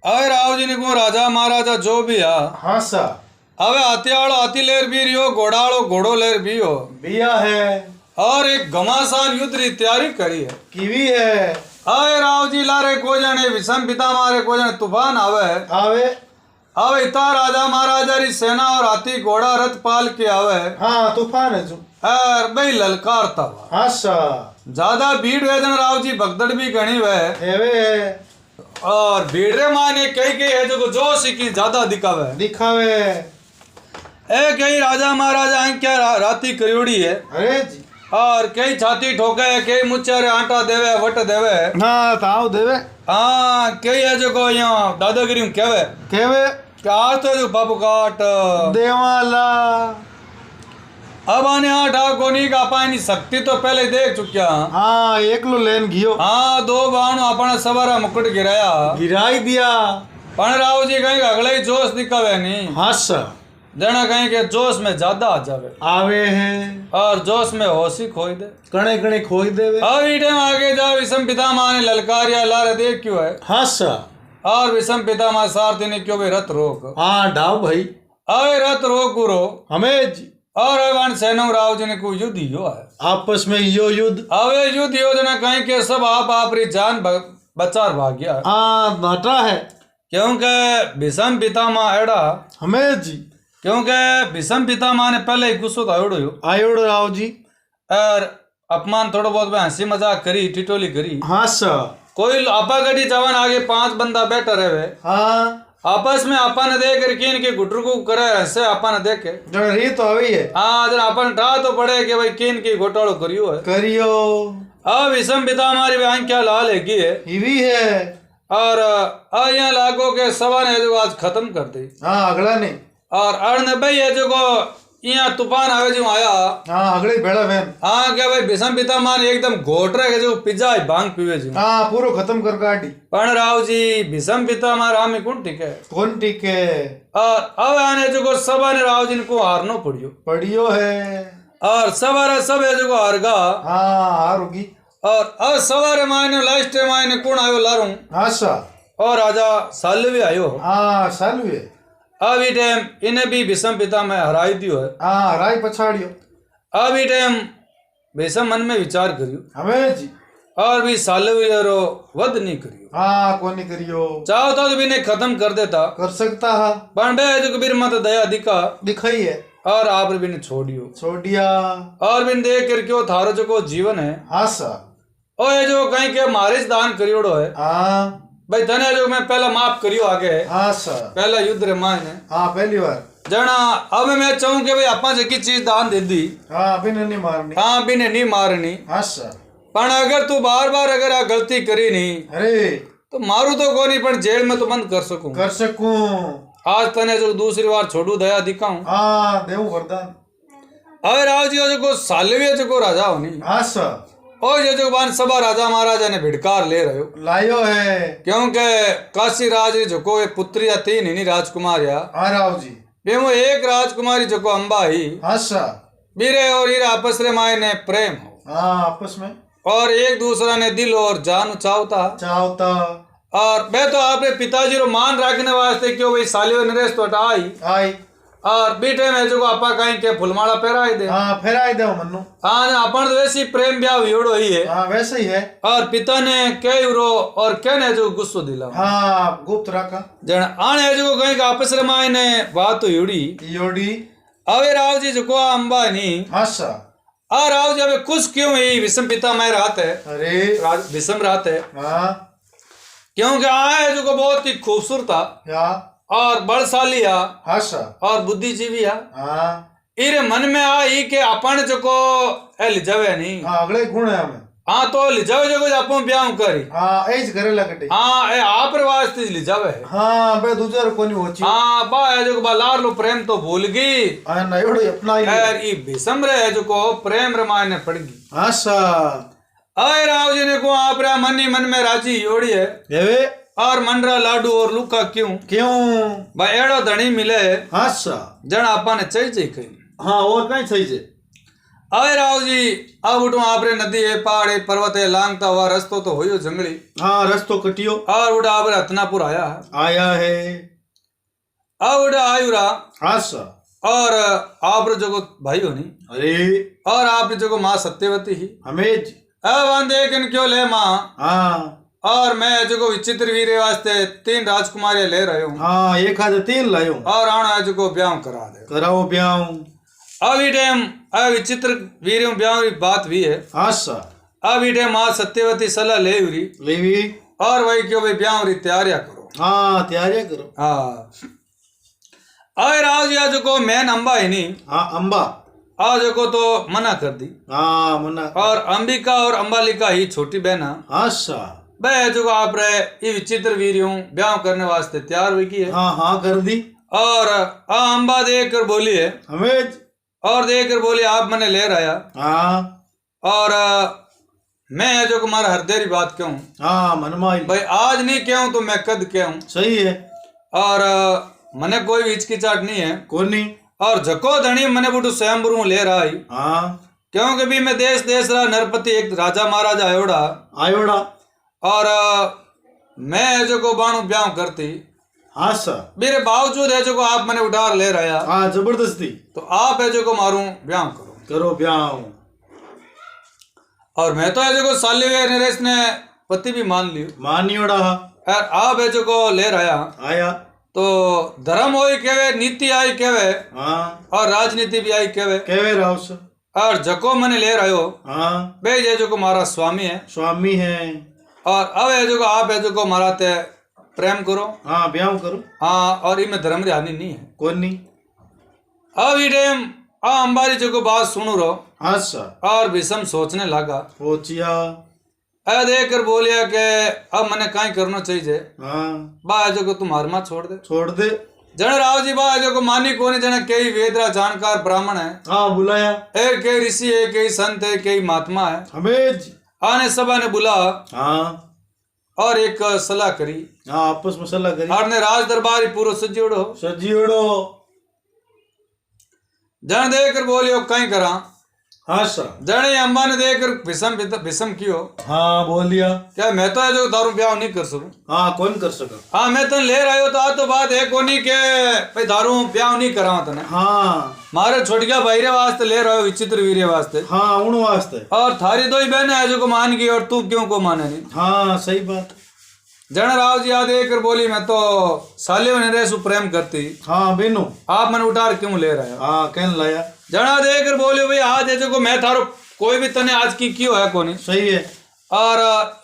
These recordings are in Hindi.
अरे राव जी ने को राजा महाराजा जो भी आ हाँ सा अवे हाथीआड़ो हाथी लेर भी रियो घोड़ाड़ो घोड़ो लेर भी हो बिया है और एक घमासान युद्ध की तैयारी करी है कीवी है अरे राव जी लारे को जाने विषम पिता मारे को जाने तूफान आवे आवे अवे इतना राजा महाराजा री सेना और हाथी घोड़ा रथ पाल के आवे हाँ तूफान है जो और भाई ललकारता हुआ हाँ सा ज्यादा भीड़ वेदन राव जी भगदड़ भी घनी वे एवे है और भीड़ रे माने कई कई है जो जोश की ज्यादा दिखावे दिखावे ए कई राजा महाराजा क्या राती करियोड़ी है अरे जी और कई छाती ठोके कई मुच्चारे आटा देवे वट देवे हाँ ताव देवे हाँ कई है जो यहाँ दादागिरी में कहवे केवे कि आज तो जो बाबू काट देवाला अब आने आटा कोनी का पानी शक्ति तो पहले देख चुकिया हाँ एकलो लेन घियो हाँ दो बाणो अपना सवारा मुकुट गिराया गिराई दिया पण राव जी कहीं अगले ही जोश दिखावे नहीं हाँ सा जना कहीं के जोश में ज्यादा आ जावे आवे हैं और जोश में होश ही खोई दे कणे कणे खोई देवे अब इधर आगे जा विषम पितामह ने ललकारिया लारे देख क्यों है हाँ सा और विषम पितामह सारथी ने क्यों भी रथ रोक हाँ डाव भाई अरे रथ रोक गुरो हमें जी और अवन सैनो राव जी ने को युद्ध यो है आपस में यो युद्ध अवे युद्ध योजना कहीं के सब आप री जान बचार भाग गया हाँ नाटा है क्योंकि विषम पितामह एड़ा हमें जी क्योंकि विषम पितामह ने पहले ही गुस्सो तो एड़ो यो आयोड़ो राव जी और अपमान थोड़ा बहुत हंसी मजाक करी टिटोली करी हाँ सा कोई आपा गड्डी जवान आगे 5 बंदा बैठा रहे हाँ आपस में अपन देख कर किन के गुटर को करे ऐसे अपन देखे जन री तो अभी है हाँ जन अपन ठा तो पड़े कि भाई किन की घोटालो करियो है करियो अब विषम पिता हमारी बहन क्या लाल है की है हिवी है और यहाँ लागो के सवा ने जो आज खत्म कर दी हाँ अगला नहीं और अड़ भाई है जो को यहाँ तूफान आवे जो आया हाँ अगले बेड़ा बहन हाँ क्या भाई विषम पिता मान एकदम घोट रहे जो पिज्जा भांग पीवे जो हाँ पूरो खत्म कर गाड़ी पण राव जी विषम पिता मार राम कौन ठीक है कौन ठीक है और अब आने जो को सवा ने राव जी को हारनो पड़ियो पढ़ियो है और सवारा सब है जो को हारगा हाँ हारूगी और अब सवारे मायने लास्ट मायने कौन आयो लारूं हाँ सा और राजा सालवी आयो हाँ सालू है अब ई टाइम इन्हें भी विषम पिता में हराई दियो है हाँ राय पछाड़ियो अब ई टाइम विषम मन में विचार करियो हमें जी और भी सालवी रो वध नहीं करियो हाँ कौन नहीं करियो चाहो तो भी ने खत्म कर देता कर सकता है पण बे जो कबीर मत दया दिखा दिखाई है और आप भी ने छोड़ियो छोड़ दिया और बिन देख कर क्यों थारो जो को जीवन है हाँ सा ओ ये जो कहीं के मारिज दान करियोड़ो है हाँ भाई धने जो मैं पहला माफ करियो आगे हाँ सा पहला युद्ध रे मायने हाँ पहली बार जना अब मैं चाहूं कि भाई आपा जकी चीज दान दे दी हाँ अभी नहीं मारनी हाँ भी ने नहीं मारनी हाँ सा पण अगर तू बार बार अगर आ गलती करी नहीं अरे तो मारू तो कोनी पण जेल में तो बंद कर सकूं कर सकूं आज तने जो दूसरी बार छोड़ू दया दिखाऊं हाँ देव वरदान अरे राव जी जो को सालवी जो को राजा होनी हाँ सा और ये जो बान सभा राजा महाराजा ने भिड़कार ले रहे हो लायो है क्योंकि काशी राज जो को पुत्रिया तीन ही राजकुमार या हाँ राव जी बे वो एक राजकुमारी जो को अम्बा ही हाँ सा बीरे और हीरा आपस रे माय ने प्रेम हो हाँ आपस में और एक दूसरा ने दिल और जान चाहता चाहता और मैं तो आपने पिताजी रो मान रखने वास्ते क्यों भाई सालियो नरेश तो आई आई और बीटे में जो आपा कहीं के फुलमाला पहराई दे हाँ फिर आई दे मन्नू हाँ अपन तो वैसी प्रेम ब्याह वियोड़ो ही है हाँ वैसे ही है और पिता ने कई रो और कहने जो गुस्सो दिला हाँ गुप्त रखा जन आने जो कहीं का आपस रे माय ने बात युड़ी योड़ी अवे राव जी जो को अंबा नहीं हाँ सा आ राव जी अबे खुश क्यों है विषम पिता में रात है अरे विषम रात है हाँ क्योंकि आए जो को बहुत ही खूबसूरत था या और बलशाली आ हाँ सा और बुद्धिजीवी आ हाँ इरे मन में आई के अपन जो को ए लिजावे नहीं हाँ अगले गुण है हमें हाँ तो लिजावे जो को अपन ब्याह करी हाँ एज करे लगटे हाँ ए आप रे वास्ते लिजावे है हाँ बे दूसरे को नहीं होची हाँ बा है जो को बालार लो प्रेम तो भूल गई हाँ ना योड़ी अपना ही यार ई विषम रे जो को प्रेम रे मायने पड़ गई हाँ सा आए राव जी ने को आप रे मन ही मन में राजी योड़ी है देवे और मनरा लाडू और लुका क्यों क्यों भाई एड़ो धनी मिले हाँ सा जन आपा ने चाहिए कहीं हाँ और कहीं सही से अरे राव जी अब उठो आपरे नदी है पहाड़ है पर्वत है लांगता हुआ रस्तो तो हो जंगली हाँ रस्तो कटियो और उठा आपरे हतनापुर आया आया है अब उठा आयुरा हाँ सा और आप जो भाई होनी अरे और आप जो माँ सत्यवती ही हमें अब आंधे क्यों ले माँ हाँ और मैं जो विचित्र वीर वास्ते 3 राजकुमारियां ले रहे हूँ हाँ एक आधे 3 लायो और आना जो ब्याह करा दे कराओ ब्याह अब ई टाइम विचित्र वीर ब्याह की बात भी है हाँ सा अब ई टाइम माँ सत्यवती सलाह ले उरी लेवी और वही क्यों भाई ब्याह की तैयारियां करो हाँ तैयारियां करो हाँ अरे राव जी आज को मैन अम्बा है नहीं हाँ अम्बा आज को तो मना कर दी हाँ मना और अंबिका और अंबालिका ही छोटी बहन हाँ सा वह जो आप रहे ये विचित्र वीरियों ब्याह करने वास्ते तैयार हुई की है हाँ हाँ कर दी और अम्बा देख कर बोली है हमें और देख कर बोली आप मैंने ले रहा हाँ और मैं जो तुम्हारा हृदय बात क्यों हाँ मनमाई भाई आज नहीं कहूँ तो मैं कद कहूँ सही है और मने कोई भी हिचकिचाहट नहीं है कोनी और जको धनी मने बुटू स्वयंभू ले रहा है हाँ क्योंकि भी मैं देश देश रहा नरपति एक राजा महाराजा आयोड़ा आयोड़ा और मैं जो को बाणु ब्याह करती हाँ सा मेरे बावजूद है जो को आप मैंने उधार ले रहा है हाँ जबरदस्ती तो आप है जो को मारूं ब्याह करो करो ब्याह और मैं तो है जो को साली नरेश ने पति भी मान लियो मानियोड़ा और आप है जो को ले रहा आया तो धर्म होई केवे नीति आई केवे हाँ और राजनीति भी आई केवे केवे राउस और जको मैंने ले रहे हो हाँ बे ये जो को हमारा स्वामी है स्वामी है और अब है जो को आप है जो को हमारा ते प्रेम करो हाँ ब्याह करो हाँ और इनमें धर्म की हानि नहीं है कोनी अब ये टाइम अंबारी जो को बात सुनो रो हाँ सा और विषम सोचने लगा पहुंचिया देख कर बोलिया कि अब मैंने कहीं करना चाहिए हाँ बा जो को तुम हरमा छोड़ दे छोड़ दे जन राव जी बा जो को मानी कोनी जन कई वेदरा जानकार ब्राह्मण है हाँ बुलाया एक कई ऋषि है कई संत है कई महात्मा है हमें आने सभा ने बुला हाँ और एक सलाह करी हाँ आपस में सलाह करी और ने राज दरबार पूरा सजियोड़ो सजियोड़ो जन देख कर बोलियो कहीं करा हाँ सर जने अम्बा ने देख कर विषम कियो हाँ बोलिया क्या मैं तो है जो दारू ब्याह नहीं कर सकूं हाँ कौन कर सका हाँ मैं तो ले रहा हूँ तो आज तो बात है कोनी के भाई दारू ब्याह नहीं करा तने हाँ मारे छोटिया भाई वास्ते ले रहा हो विचित्र वीर वास्ते हाँ उन वास्ते और थारी दो ही बहन है जो को मान गई और तू क्यों को माने नहीं हाँ सही बात जन राव जी याद कर बोली मैं तो साले नरेश प्रेम करती हाँ बेनो आप मैंने उठार क्यों ले रहे हो हाँ कहन लाया जना देख कर बोले भाई आज है जो को मैं थारो कोई भी तने आज की क्यों है कोनी सही है और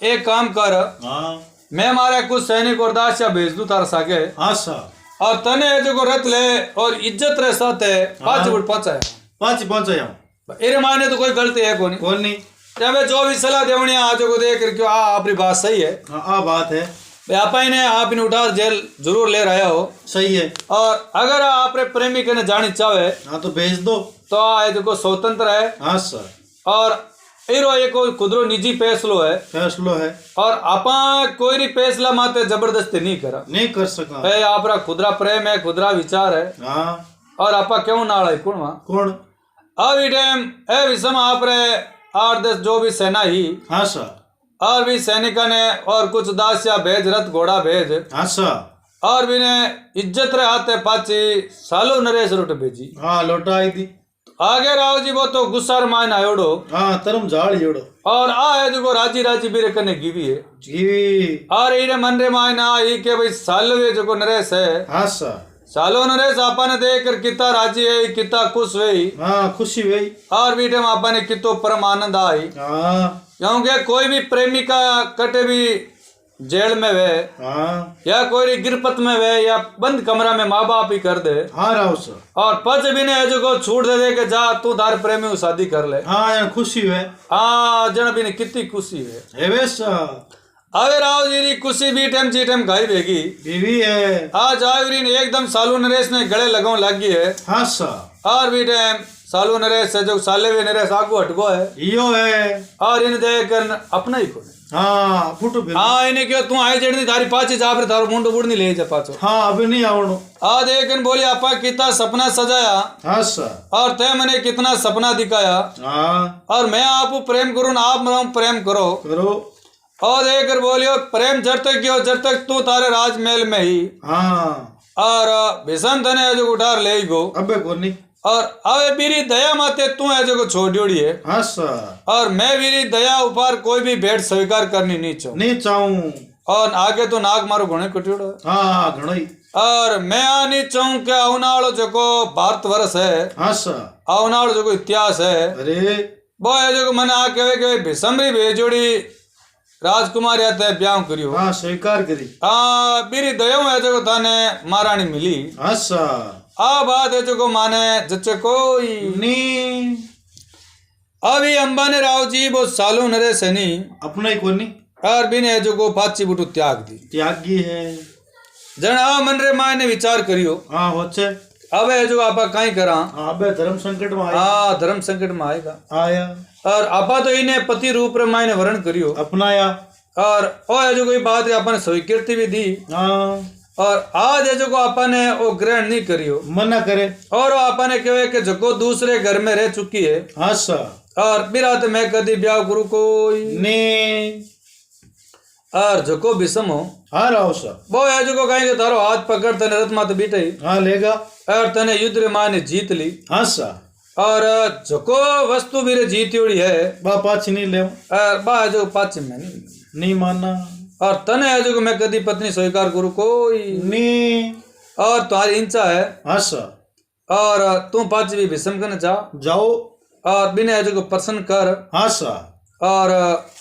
एक काम कर हाँ मैं मारे कुछ सैनिक और दासिया भेज दू तार सागे हाँ सर और तने जो को रत ले और इज्जत रे साथ है 5 फुट पहुंचाए पाँच पहुंचाया इरे माने तो कोई गलती है कोनी कौन नहीं जब जो भी सलाह देवनी आज को देख कर क्यों आपकी बात सही है हाँ बात है आप इन्हें उठा जेल जरूर ले रहे हो सही है और अगर आप प्रेमी के जानी चाहे हाँ तो भेज दो तो आ देखो स्वतंत्र है हाँ सर और एरो एक खुदरो निजी फैसलो है फैसलो है और आपा कोई भी फैसला माते जबरदस्ती नहीं करा नहीं कर सका है आपरा खुदरा प्रेम है खुदरा विचार है हाँ और आपा क्यों नाल है कौन वहां कौन अब ई टाइम ए विषम आप रे 8-10 जो भी सेना ही हाँ सर और भी सैनिका ने और कुछ दासिया भेज रथ घोड़ा भेज हाँ सर और भी ने इज्जत रे हाथे पाची सालो नरेश रोट भेजी हाँ लौटा आई थी आगे राव जी वो तो गुस्सा मान आयोड़ो हाँ तरम झाड़ जोड़ो और आ है जो राजी राजी बीरे कने गिवी है जीवी और इरे मन रे मायना ये के भाई सालवे जो नरेश है हाँ सर सालो नरेश आपा ने देख कर कितना राजी है कितना खुश हुई हाँ खुशी हुई और बीटे में आपा ने कितो परम आनंद आई हाँ क्योंकि कोई भी प्रेमिका कटे भी जेल में वे हाँ या कोई गिरपत में वे या बंद कमरा में माँ बाप ही कर दे हाँ राव सर और पच भी ने जो को छूट दे दे के जा तू दार प्रेमी शादी कर ले हाँ यार खुशी हुए हाँ जन भी ने कितनी खुशी है है वैसा अरे राव जी री खुशी भी टाइम जी टाइम गाई बेगी बीवी है आज आयुरी ने एकदम सालू नरेश ने गले लगाओ लगी है हाँ सर और भी टाइम सालू नरेश से जो साले भी नरेश आगू हटगो है यो है और इन देख कर अपना ही को हाँ फूटू फिर हाँ इन्हें क्यों तू आई चढ़नी थारी पाची जा थारो मुंडो बुड़ नहीं ले जा पाचो हाँ अभी नहीं आवणो आ देख बोली आपा कितना सपना सजाया हाँ सा और तय मैंने कितना सपना दिखाया हाँ और मैं आपको प्रेम करूं ना आप मेरा प्रेम करो करो और देख बोलियो प्रेम जब तक क्यों जब तक तू तारे राजमहल में ही हाँ और भीषण तने जो उठार ले गो अबे कोनी और अवे मेरी दया माते तू है जो छोड़ियोड़ी है हाँ सा और मैं मेरी दया ऊपर कोई भी भेंट स्वीकार करनी नहीं चाहूं नहीं चाहूं और आगे तो नाग मारो घणे कटियोड़ो है हाँ घणई और मैं आ नहीं चाहूं कि आवनालो जो भारत वर्ष है हाँ सा आवनालो जो इतिहास है अरे वो है जो मैंने आ कहे भीषमरी भेजोड़ी राजकुमार या तय ब्याह करियो हाँ स्वीकार करी मेरी दया है जो थाने महारानी मिली हाँ सा आ बात है जो माने जच्चे कोई नहीं अभी अंबाने राव जी वो सालों नरे सनी अपना ही कोनी और बिने जो को पाची बुटू त्याग दी त्यागी है जन आ मन रे मायने विचार करियो हाँ होचे अब है जो आपा कहीं करा हाँ अबे धर्म संकट में आया हाँ धर्म संकट में आएगा आया और आपा तो इन्हें पति रूप रे मायने वर्ण करियो अपनाया और ओ है जो कोई बात है अपन स्वीकृति भी दी हाँ और आज है जो को अपन ने वो ग्रहण नहीं करियो मना करे और वो अपन ने कहे कि जो दूसरे घर में रह चुकी है हाँ सा और मेरा तो मैं कदी ब्याह करू कोई ने और जको विषम हो हाँ राव सा वो है जो कहेंगे तारो हाथ पकड़ तने रथ माते बीटे हाँ लेगा और तने युद्ध रे माने जीत ली हाँ सा और जको वस्तु भी रे जीतियोड़ी है बा पाछ नहीं ले और बा है जो पाच में नहीं माना और तने है जो मैं कदी पत्नी स्वीकार करू कोई नहीं और तुम्हारी इच्छा है हाँ सा और तू पाच भी विषम करना चाह जाओ और बिना है जो प्रसन्न कर हाँ सा और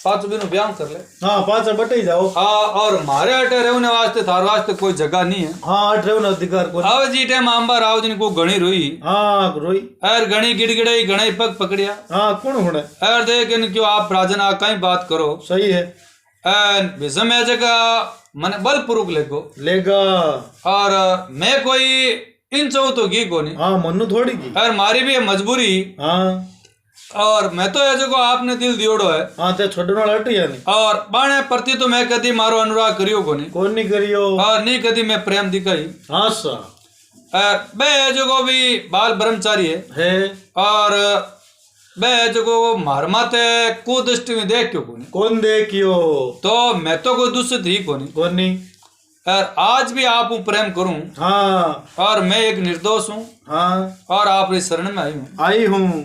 पांच बिनु ब्याह कर ले हाँ पाँच बटे ही जाओ हाँ और मारे अटे रहने वास्ते थार वास्ते कोई जगह नहीं है हाँ अठ रहो अधिकार को अब जी टाइम आंबा राव जी को घणी रोई हाँ रोई और घणी गिड़गिड़ाई घणी पग पकड़िया हाँ कौन होने और देख इन क्यों आप राजन आ कहीं बात करो सही है विषम है जगह मैंने बलपूर्वक लेको लेगा और मैं कोई इन चाहूँ तो घी को नहीं हाँ मनु थोड़ी की और मारी भी है मजबूरी हाँ और मैं तो है जो आपने दिल दियोड़ो है हाँ ते छोड़ने वाला हट या नहीं और बाणे प्रति तो मैं कदी मारो अनुराग करियो को नहीं कौन नहीं करियो और नहीं कदी मैं प्रेम दिखाई हाँ सा बे है जो भी बाल ब्रह्मचारी है और बे है जो मार माते कुदृष्टि में देख क्यों को नहीं कौन देखियो तो मैं तो कोई दूसरी थी को नहीं कौन नहीं और आज भी आप हूँ प्रेम करूं हाँ और मैं एक निर्दोष हूँ हाँ और आप इस शरण में आई आई हूँ हूँ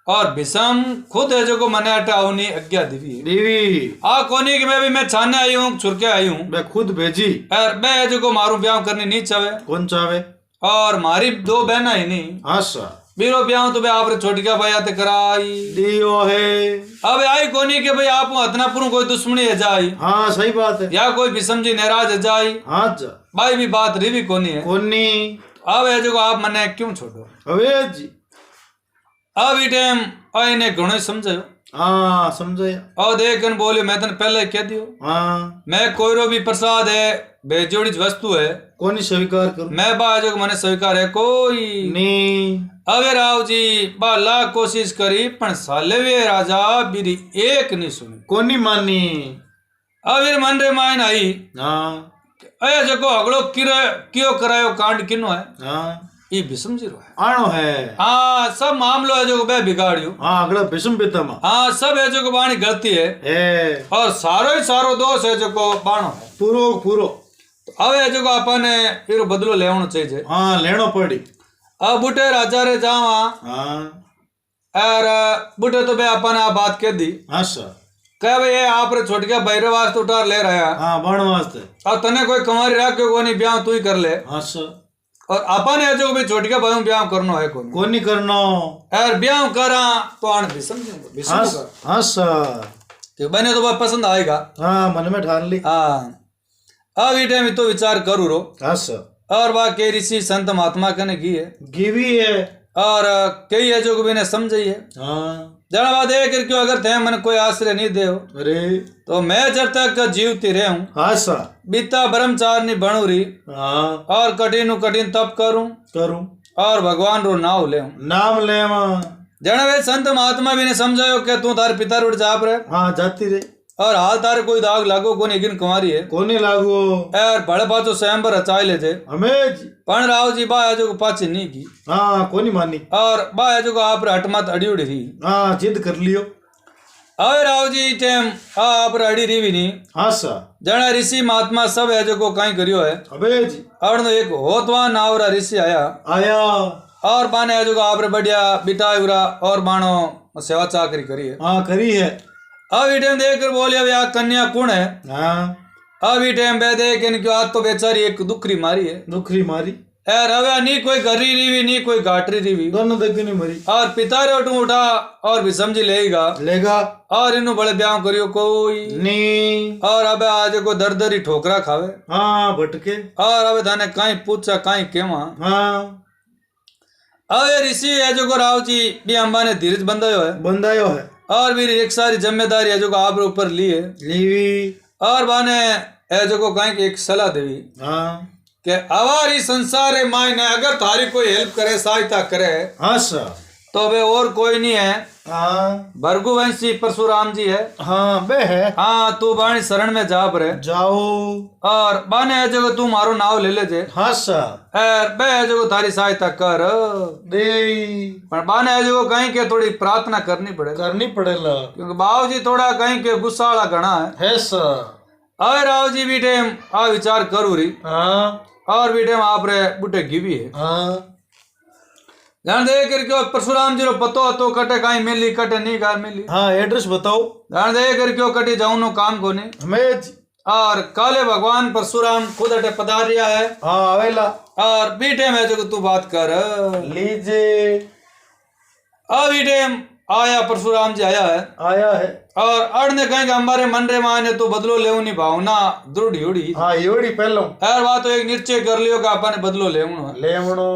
और विषम खुद है जो मने हटाओ नहीं आज्ञा देवी देवी आ कोनी कि मैं छाने आई हूँ छुरके आई हूँ मैं खुद भेजी और मैं है जो मारू ब्याह करनी नहीं चाहे कौन चाहे और मारी दो बहना ही नहीं हाँ सा बीरो ब्याह तो आप छोटी का भाई आते कराई दियो है अब आई कोनी के भाई आप हतनापुर कोई दुश्मनी है जाई हाँ सही बात है या कोई विषम जी नाराज है जाई हाँ जा भाई भी बात री भी कोनी है कौन नहीं अब है जो आप मने क्यों छोड़ो अवे जी अब ई टाइम ने घणो समझायो हाँ समझे और देखन बोले मैं तने पहले कह दियो हाँ मैं कोईरो भी प्रसाद है बेजोड़ी वस्तु है कौन ही स्वीकार करूं मैं बाजो मने स्वीकार है कोई नहीं अबे राव जी बाला कोशिश करी पण साले वे राजा बीरी एक नहीं सुनी कौन ही मानी अबे मन रे मायन आई हाँ अय जको अगलो कियो करायो कांड किनो है हाँ ये विषम जी रो है आणो है हाँ सब मामलो है जो बे बिगाड़ियो हाँ अगला विषम पितामा हाँ सब है जो बाणी गलती है और सारो ही सारो दोष है जो बाणो है पूरो पूरो अब है जो अपन फिर बदलो लेवनो चाहिए हाँ लेनो पड़ी अब बुटे राजा रे जावा हाँ और बुटे तो बे अपन आ बात कह दी हाँ सर कह भाई ये आप रे छोट के बैरे वास्ते उतार ले रहा है हाँ बण वास्ते और तने कोई कमारी रख के कोनी ब्याह तू ही कर ले हाँ सर और अपन है जो भी छोट के भाई ब्याह करनो है कोनी कौन नहीं करनो और ब्याह करा तो आन भी समझूंगा हाँ हाँ सर तो बने तो बहुत पसंद आएगा हाँ मन में ठान ली हाँ अब ये टाइम तो विचार करू रो हाँ सर और वह कई ऋषि संत महात्मा कने की है गिवी है और कई है जो भी ने समझी है हाँ जरा बात है कि क्यों अगर थे मन कोई आश्रय नहीं दे अरे तो मैं जब तक जीवती रहे हूँ हाँ सर बीता ब्रह्मचारिणी बनू रही हाँ और कठिन तप करूं करूं और भगवान रो नाम ले नाम ले जन वे संत महात्मा भी ने समझायो कि तू तार पिता रोड जाप रहे हाँ जाती रे और हाल तारे कोई दाग लागो कोनी गिन कुमारी है कोने लागो यार बड़े पाचो स्वयं पर रचाई ले जे हमें जी पण राव जी बा जो पाची नहीं की हाँ कोनी मानी और बा जो आप हट मत अड़ी उड़ी रही हाँ जिद कर लियो अरे राव जी टेम आप अड़ी रही भी नहीं हाँ सा जना ऋषि महात्मा सब है जो को कहीं करियो है अबे जी और एक होतवान नावरा ऋषि आया आया और बाने है जो को आप बढ़िया बिताए उरा और बाणो सेवा चाकरी करी है हाँ करी है अब ई टाइम देख कर बोलिया भैया कन्या कौन है हाँ अब ई टाइम बे देख इनकी आज तो बेचारी एक दुखरी मारी है दुखरी मारी यार अब नी कोई गरी रीवी नी कोई घाटरी रीवी दोनों देख नहीं मरी और पिता रे उठू उठा और भी समझी लेगा लेगा और इन्हों बड़े ब्याह करियो कोई नी और अब आज को दर दरी ठोकरा खावे हाँ भटके और अब थाने कहीं पूछा कहीं केवा हाँ अब ये ऋषि है जो को राव जी भी अंबा ने धीरज बंधायो है बंदायो है और भी एक सारी जिम्मेदारी है जो को आप ऊपर ली है लीवी और बाने है जो को कहीं एक सलाह देवी हाँ कि आवारी संसार है मायने अगर तारी कोई हेल्प करे सहायता करे हाँ सा तो वे और कोई नहीं है हाँ भरगुवंशी परशुराम जी है हाँ बे है हाँ तू बाणी शरण में जा पर जाओ और बाने जगह तू मारो नाव ले ले जे हाँ सा और बे जगह थारी सहायता कर दे पर बाने जगह कहीं के थोड़ी प्रार्थना करनी पड़े करनी पड़ेला क्योंकि बाबू जी थोड़ा कहीं के गुस्सा वाला घना है सा अरे राव जी भी टाइम आ विचार करू रही हाँ और भी टाइम आप रे बुटे की भी है हाँ ध्यान दे करके परशुराम जी रो पतो तो कटे कहीं मिली कटे नहीं का मिली हाँ एड्रेस बताओ ध्यान दे करके कटी जाऊं नो काम को नहीं हमें जी और काले भगवान परशुराम खुद अटे पधारिया है हाँ आवेला और बीटे में जो तू बात कर लीजे अब टाइम आया परशुराम जी आया है आया है और अड़ ने कहेंगे हमारे मन रे माने तो बदलो ले नहीं भावना दृढ़ युड़ी हाँ योड़ी पहलो हर बात तो एक निश्चय कर लियो कि अपन बदलो ले लेवणो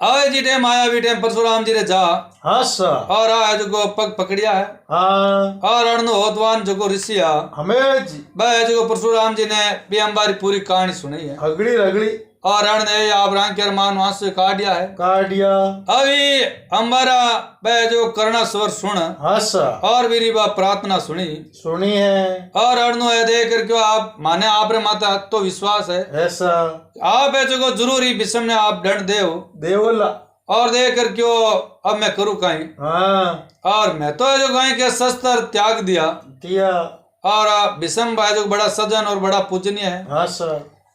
आए जी टाइम आया भी टाइम परशुराम जी रे जा हाँ सा और आया जो को पग पकड़िया है हाँ और अड़नो होतवान जो को ऋषि आ हमें जी वह जो परशुराम जी ने भी हमारी पूरी कहानी सुनी है अगड़ी रगड़ी और अड़ ने आप रंग के मान वहां से काट दिया है काटिया अभी हमारा वह जो करना स्वर सुन हाँ सा और मेरी बात प्रार्थना सुनी सुनी है और अड़नो है देख करके आप माने आप रे माता तो विश्वास है ऐसा आप है जो जरूरी विषम ने आप दंड देव देवला और देख कर क्यों अब मैं करूँ कहीं हाँ और मैं तो जो कहीं के शस्त्र त्याग दिया दिया और विषम भाई जो बड़ा सज्जन और बड़ा पूजनीय है हाँ सा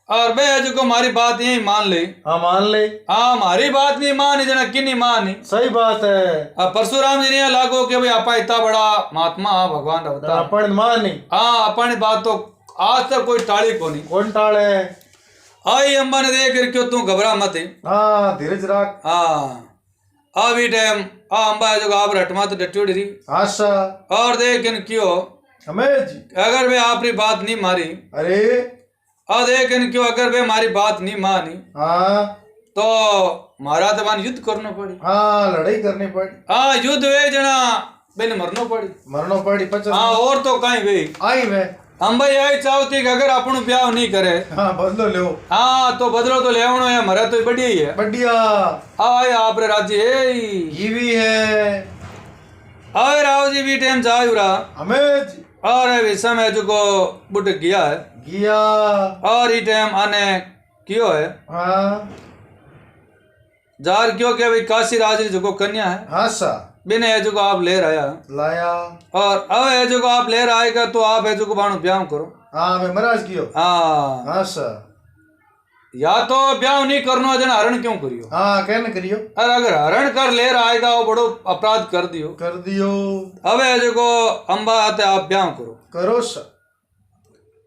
और मैं जो को हमारी बात यही मान ले हाँ मान ले हाँ हमारी बात नहीं मानी जना की नहीं मानी सही बात है अब परशुराम जी ने लागो कि भाई आपा इतना बड़ा महात्मा भगवान होता अपन मानी हाँ अपनी बात तो आज तक कोई टाली को नहीं कौन टाले आई अम्बा ने देख कर क्यों तू घबरा मत हाँ धीरज रख हाँ अभी टाइम अम्बा जो आप रटमा तो डटी उड़ी रही हाँ सा और देख इन क्यों हमें जी अगर वे आपकी बात नहीं मारी अरे और देख इन क्यों अगर वे हमारी बात नहीं मानी हाँ तो महाराज तबान युद्ध करना पड़ी हाँ लड़ाई करनी पड़ी हाँ युद्ध वे जना बेने मरनो पड़ी मरनो पड़ी पचस हाँ और तो कहीं वे आई वे हम भाई यही चाहती कि अगर अपन ब्याह नहीं करे हाँ बदलो लो हाँ तो बदलो तो लेवनो है मरा तो बढ़िया ही है बढ़िया आए आप रे राज्य है ये भी है आए राव जी भी टाइम जाए उरा हमें जी और विषम है जो को बुट गया है गया और ये टाइम आने क्यों है हाँ जार क्यों के भाई काशी राज जो को कन्या है हाँ सा बिन है जो को आप ले आया लाया और अब है जो को आप ले आएगा तो आप है जो को बाणु ब्याह करो हाँ मैं महाराज कियो हाँ हाँ सा या तो ब्याह नहीं करना जन हरण क्यों करियो हाँ कहने करियो और अगर हरण कर ले आएगा वो बड़ो अपराध कर दियो कर दियो अब है जो को अम्बा आते आप ब्याह करो करो सा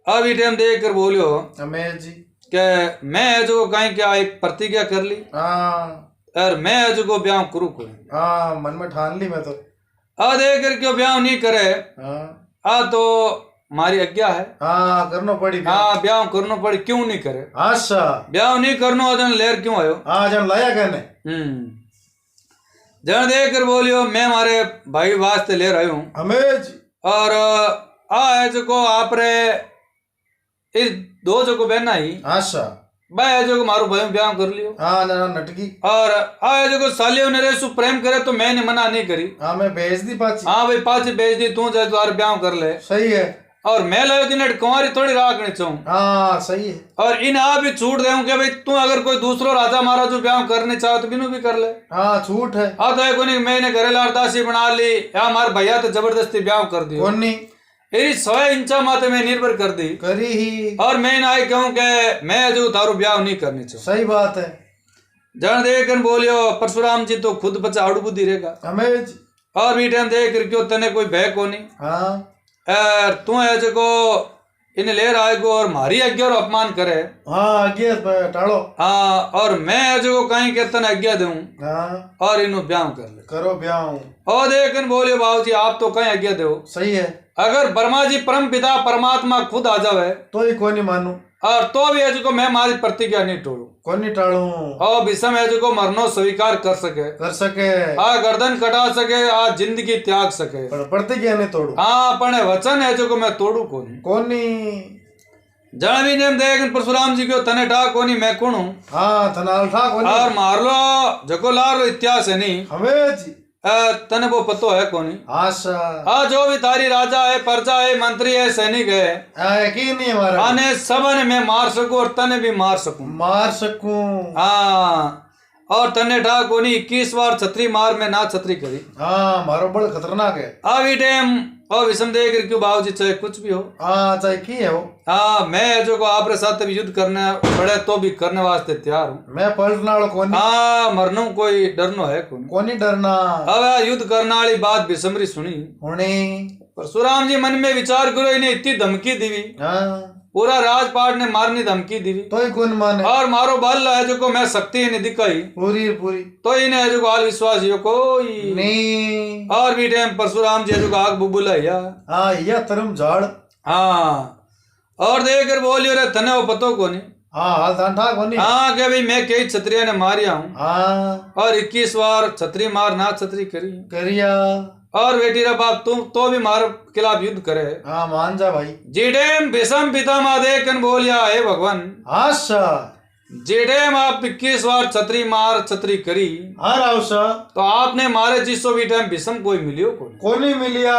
अब ये टाइम देख कर बोलियो हमें जी कि मैं जो कहीं क्या एक प्रतिज्ञा कर ली हाँ और मैं जो को ब्याह करूँ कोई हाँ मन में ठान ली मैं तो अब देख कर क्यों ब्याह नहीं करे हाँ आ तो हमारी आज्ञा है हाँ करनो पड़ी हाँ ब्याह करना पड़े क्यों नहीं करे हाँ सा ब्याह नहीं करना हो जन लेर क्यों आयो हाँ जब लाया कहने जन देख कर बोलियो मैं हमारे भाई वास्ते ले रहा हूँ हमें जी और आ है जो को आप रे इस दो जो को बहना ही हाँ सा भाई जो मारो भाई ब्याह कर लियो हाँ ना नटकी और आ जो सालियो ने रेसु प्रेम करे तो मैंने मना नहीं करी। हाँ मैं भेज दी पाची। हाँ भाई पाची भेज दी तू जाए तो ब्याह कर ले। सही है। और मैं लायो दिन कुंवारी थोड़ी राखनी चाहूँ। हाँ सही है। और इन आ भी छूट देऊं कि भाई तू अगर कोई दूसरो राजा महाराज जो ब्याह करने चाहो तो बिनु भी कर ले। हाँ छूट है। हाँ तो कोनी मैंने घरे लारदासी बना ली या हमारे भैया तो जबरदस्ती ब्याह कर दियो। कौन नहीं मेरी 100 इंचा माते में निर्भर कर दी करी ही। और मैं ना कहूँ कि मैं जो तारो ब्याह नहीं करनी चाहूँ। सही बात है। जन देख बोलियो परशुराम जी तो खुद बच्चा आड़ू बुद्धि रहेगा हमें और भी टाइम देख क्यों तने कोई भय को नहीं। हाँ तू है जो इन्हें ले आएगो और मारी आज्ञा और अपमान करे। हाँ आज्ञा टाड़ो। हाँ और मैं जो कहीं के तने आज्ञा दूं हाँ और इन्हों ब्याह कर ले करो ब्याह। और देखन बोलियो बाबू जी आप तो कहीं आज्ञा दो। सही है। अगर ब्रह्मा जी परम पिता परमात्मा खुद आ जावे तो ही कोई नहीं मानू और तो भी है जो मैं मारी प्रतिज्ञा नहीं तोड़ू कोई नहीं टाड़ू और विषम है जो मरनो स्वीकार कर सके आ गर्दन कटा सके आ जिंदगी त्याग सके पर प्रतिज्ञा नहीं तोड़ू। हाँ अपने वचन है जो मैं तोड़ू कोनी जन भी नेम देख परशुराम जी को तने ठा कोनी मैं कौन हूँ। हाँ थनाल ठा कोनी और मार लो जको लार लो इतिहास है नहीं हमें जी तने वो पतो है कोनी। आशा हाँ जो भी तारी राजा है प्रजा है मंत्री है सैनिक है यकीन नहीं हमारा आने सबने मैं मार सकूं और तने भी मार सकूं। हाँ और तने ठा कोनी 21 बार छतरी मार में ना छतरी करी। हाँ मारो बड़ खतरनाक है। अभी टाइम और विषम देख क्यों बाबू जी चाहे कुछ भी हो। हाँ चाहे की है वो। हाँ मैं जो को आपरे साथ भी युद्ध करने पड़े तो भी करने वास्ते तैयार हूँ। मैं पलटना वाला कोनी। हाँ मरनो कोई डरनो है कोनी डरना। अब युद्ध करने वाली बात विषमरी सुनी होनी परशुराम जी मन में विचार करो इन्हें इतनी धमकी दी हाँ पूरा राजपाट ने मारनी धमकी दी तो ही कौन माने और मारो बल है जो को मैं शक्ति इन्हें दिखाई पूरी पूरी तो इन्हें जो हाल विश्वास यो कोई नहीं। और भी टाइम परशुराम जी जो आग बुबुला हाँ या तरम झाड़। हाँ और देकर बोलियो रे तने वो पतो को नहीं। हाँ हाल थान ठा कोनी। हाँ क्या भाई मैं कई छतरिया ने मारिया हूँ। हाँ और 21 बार छतरी मार ना छतरी करी करिया और बेटी रा बाप तुम तो भी मार खिलाफ युद्ध करे। हाँ मान जा भाई। जेडेम विषम पितामह देखन बोलिया हे भगवान आशा जेडेम आप 21 बार छतरी मार छतरी करी हाँ रावसा तो आपने मारे जिसो भी टाइम विषम कोई मिलियो कोनी मिलिया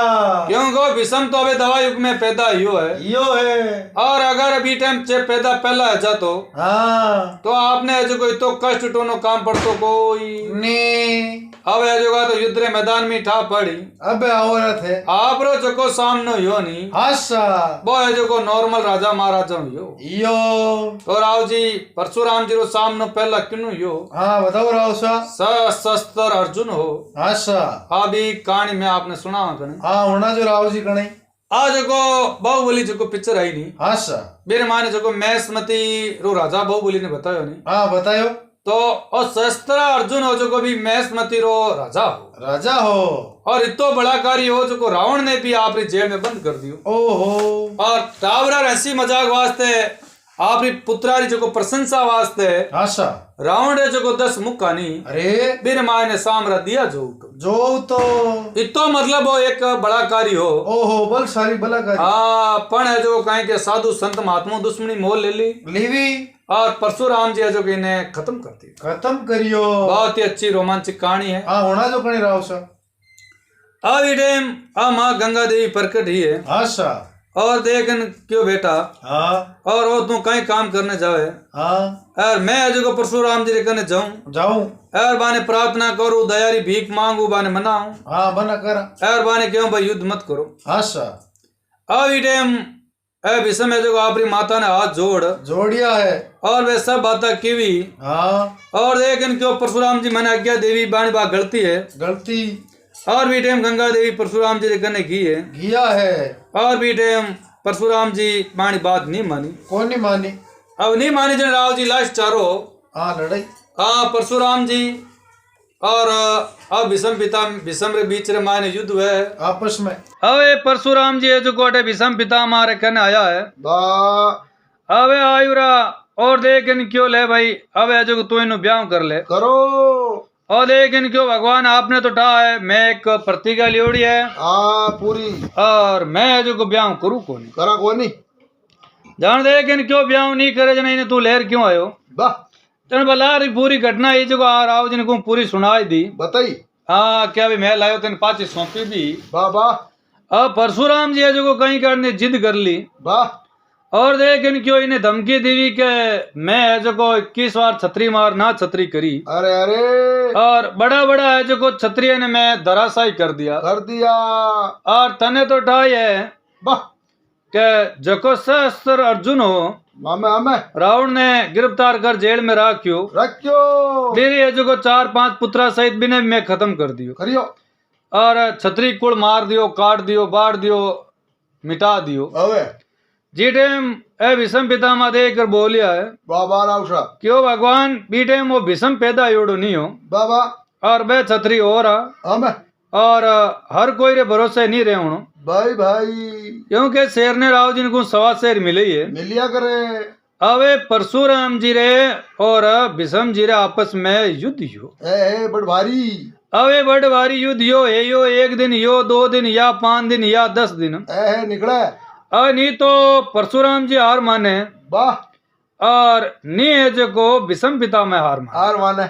क्योंकि विषम तो अभी दवा युग में पैदा यो है और अगर अभी टाइम से पैदा पहला है जा तो हाँ तो आपने जो कोई तो कष्ट टोनो काम पड़तो कोई नहीं। अब है तो युद्ध रे मैदान में ठा पड़ी अब औरत है आप रो जो को सामने यो नहीं आशा वो है जो को नॉर्मल राजा महाराजा यो तो राव जी परशुराम जी रो सामने पहला किनु यो। हाँ बताओ रावसा सशस्त्र अर्जुन हो आशा अभी कहानी में आपने सुना कने। हाँ होना जो राव जी कने आज को बाहुबली जो को पिक्चर आई नहीं आशा मेरे माने जो को मैसमती रो राजा बाहुबली ने बतायो नहीं। हाँ बतायो तो और शस्त्र अर्जुन हो जो को भी मैसमती रो राजा हो और इतो बड़ा कार्य हो जो को रावण ने भी आपरी जेल में बंद कर दियो। ओहो और टावरा हंसी मजाक वास्ते आपरी पुत्रारी जो को प्रशंसा वास्ते आशा रावण रे जो को 10 मुक्का नहीं अरे बिन माय ने सामरा दिया जो तो इतो मतलब वो एक बड़ा कार्य हो। ओहो बलशाली बलाकारी। हाँ पण है जो कहीं के साधु संत महात्मा दुश्मनी मोल ले ली और परशुराम जी है जो कि इन्हें खत्म करियो। बहुत ही अच्छी रोमांचक कहानी है। हाँ होना जो कहीं रावसा अभी टाइम माँ गंगा देवी प्रकट ही है आशा और देखन क्यों बेटा हाँ और वो तू कहीं काम करने जावे। हाँ और मैं जो परशुराम जी कने जाऊं और बाने प्रार्थना करूं दयारी भीख मांगू बाने मनाऊं। हाँ बना कर और बाने क्यों भाई युद्ध मत करो। आशा अभी टाइम विषम है जो आपरी माता ने हाथ जोड़िया है और वे सब बातें कीवी। हाँ और देखन क्यों परशुराम जी मैंने आज्ञा देवी बानी बात गलती और भी टाइम गंगा देवी परशुराम जी कने किया है और भी टाइम परशुराम जी बानी बात नहीं मानी। कौन नहीं मानी अब नहीं मानी जन राव जी लास्ट चारो हाँ लड़ाई हाँ परशुराम जी और अब विषम रे बीच रे माने युद्ध हुए आपस में। अब ये परशुराम जी है जो कोटे विषम पिता मारे कहने आया है अब आयुरा और देखन क्यों ले भाई अब है जो तू इन ब्याह कर ले करो और लेकिन क्यों भगवान आपने तो ठा है मैं एक प्रतिज्ञा लियोड़ी है पूरी और मैं जो को ब्याह करूँ कौन करा कोनी जान दे कि क्यों ब्याह नहीं करे जना इन्हें तू लेर क्यों आयो वाह तेन बला री पूरी घटना ये जो आ राव जिनको पूरी सुनाई दी बताई हाँ क्या भी मैं लायो तेन पाची सौंपी दी वाह वाह अब परशुराम जी है जो कहीं करने जिद कर ली वाह और देख इन क्यों इन्हें धमकी दी कि मैं है जो को 21 बार छतरी मार ना छतरी करी अरे अरे और बड़ा बड़ा है जो को छतरी ने मैं धराशायी कर दिया और तने तो ठाई है वाह के जको सहस्त्र अर्जुन हो मामे रावण ने गिरफ्तार कर जेल में रखियो मेरी है जो को 4-5 पुत्रा सहित भी ने मैं खत्म कर दियो करियो और छतरी कुल मार दियो काट दियो बाढ़ दियो मिटा दियो अवे जी टाइम ए विषम पितामह देख कर बोलिया है बाबा रावसा क्यों भगवान बी टाइम वो विषम पैदा योड़ो नहीं हो बाबा और बे छतरी हो रहा हमें और हर कोई रे भरोसे नहीं रहे हूं भाई भाई क्योंकि शेर ने राव जिनको सवा शेर मिले है मिलिया करे अवे परशुराम जी रे और विषम जी रे आपस में युद्ध हो ए बड़ भारी अवे बड़ भारी युद्ध यो है यो 1 दिन यो 2 दिन या 5 दिन या 10 दिन ए निकले नहीं तो परशुराम जी हार माने वाह और नी है जो को विषम पिता में हार माने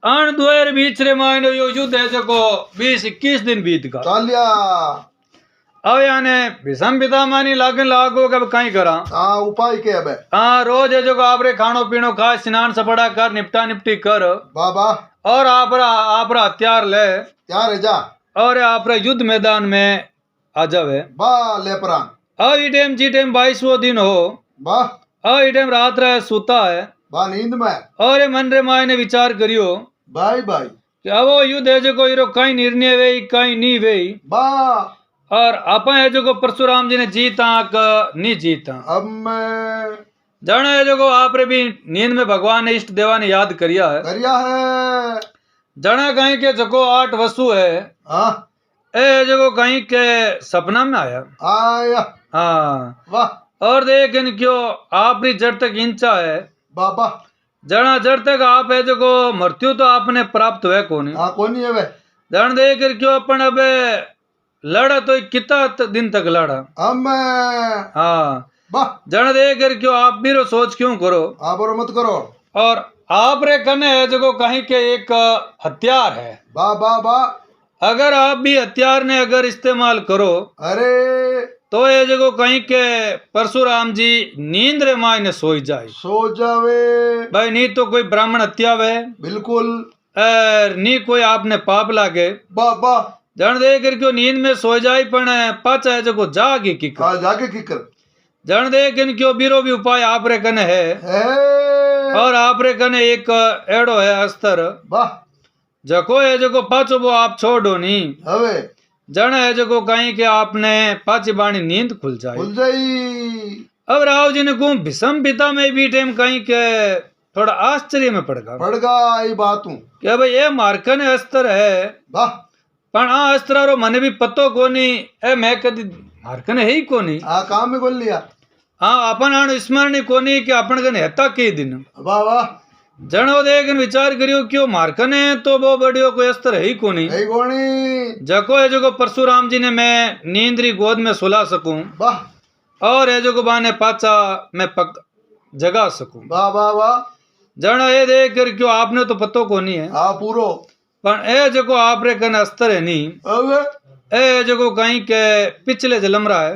अण द्वेर बीच रे मायने यो युद्ध है जो को 20-21 दिन बीत का चालिया अब याने विषम पिता मानी लागन लागो कब कहीं करा उपाय के अब रोज है जो को आपरे खानो पीनो खा स्नान सपड़ा कर निपटा निपटी कर बाबा और आपरा हथियार ले त्यार है जा और आपरा युद्ध मैदान में आ जावे बा ले प्राण ई टाइम जी टाइम 22वां दिन हो वाह ई टाइम रात रहे सूता है बा नींद में और ये मन रे माय ने विचार करियो भाई भाई कि अब वो युद्ध है जो को इरो कहीं निर्णय वे कहीं नहीं वे बा और आपा है जो को परशुराम जी ने जीता नहीं जीता अब मैं जाना है जो को आप रे भी नींद में भगवान ने इष्ट देवा ने याद करिया है जाना कहीं के जो को 8 वसु है ए जो कहीं के सपना में आया हाँ वाह और देख क्यों आप भी जड़ तक इंचा है बाबा जाना जड़ तक आप है जो को मृत्यु तो आपने प्राप्त हुआ कोनी है वे जान देख क्यों अपन अब लड़ा तो कितना दिन तक लड़ा हाँ जान देख क्यों आप भी रो सोच क्यों करो आप मत करो और आप रे कने है जो कहीं के एक हथियार है बा अगर आप भी हथियार ने अगर इस्तेमाल करो अरे तो ये जगह कहीं के परशुराम जी नींद रे माय ने सो जावे भाई नहीं तो कोई ब्राह्मण हत्या वे बिल्कुल नहीं कोई आपने पाप लागे बाबा जान दे कर क्यों नींद में सो जाए पण पाचा है जगह जागे किकर जान दे कि क्यों बीरो भी उपाय आप रे कने है और आप रे कने एक एड़ो है अस्तर जको है जको पाचो वो आप छोड़ो नहीं हवे जाना है जको कहीं के आपने पाची बाणी नींद खुल जाई अब राव जी ने को भीषम पिता में भी टाइम कहीं के थोड़ा आश्चर्य में पड़गा ये बात हूँ क्या भाई ये मार्कन अस्त्र है पण आ अस्त्र रो मने भी पतो कोनी ए मैं कदी मार्कन है ही कोनी काम में बोल लिया अपन आण स्मरण कोनी कि अपन कने हेता के दिन वाह जनो देख विचार करियो क्यों मार्कने तो वो बढ़ियो कोई अस्त्र है ही कोनी जको है जो परशुराम जी ने मैं नींदरी गोद में सुला सकूं और है जो बाने पाचा मैं पक जगा सकूं जनो ये देख कर क्यों आपने तो पतो कोनी है पूरो पर ए जो आप रे कने अस्त्र है नहीं ए जो कहीं के पिछले जलम रहा है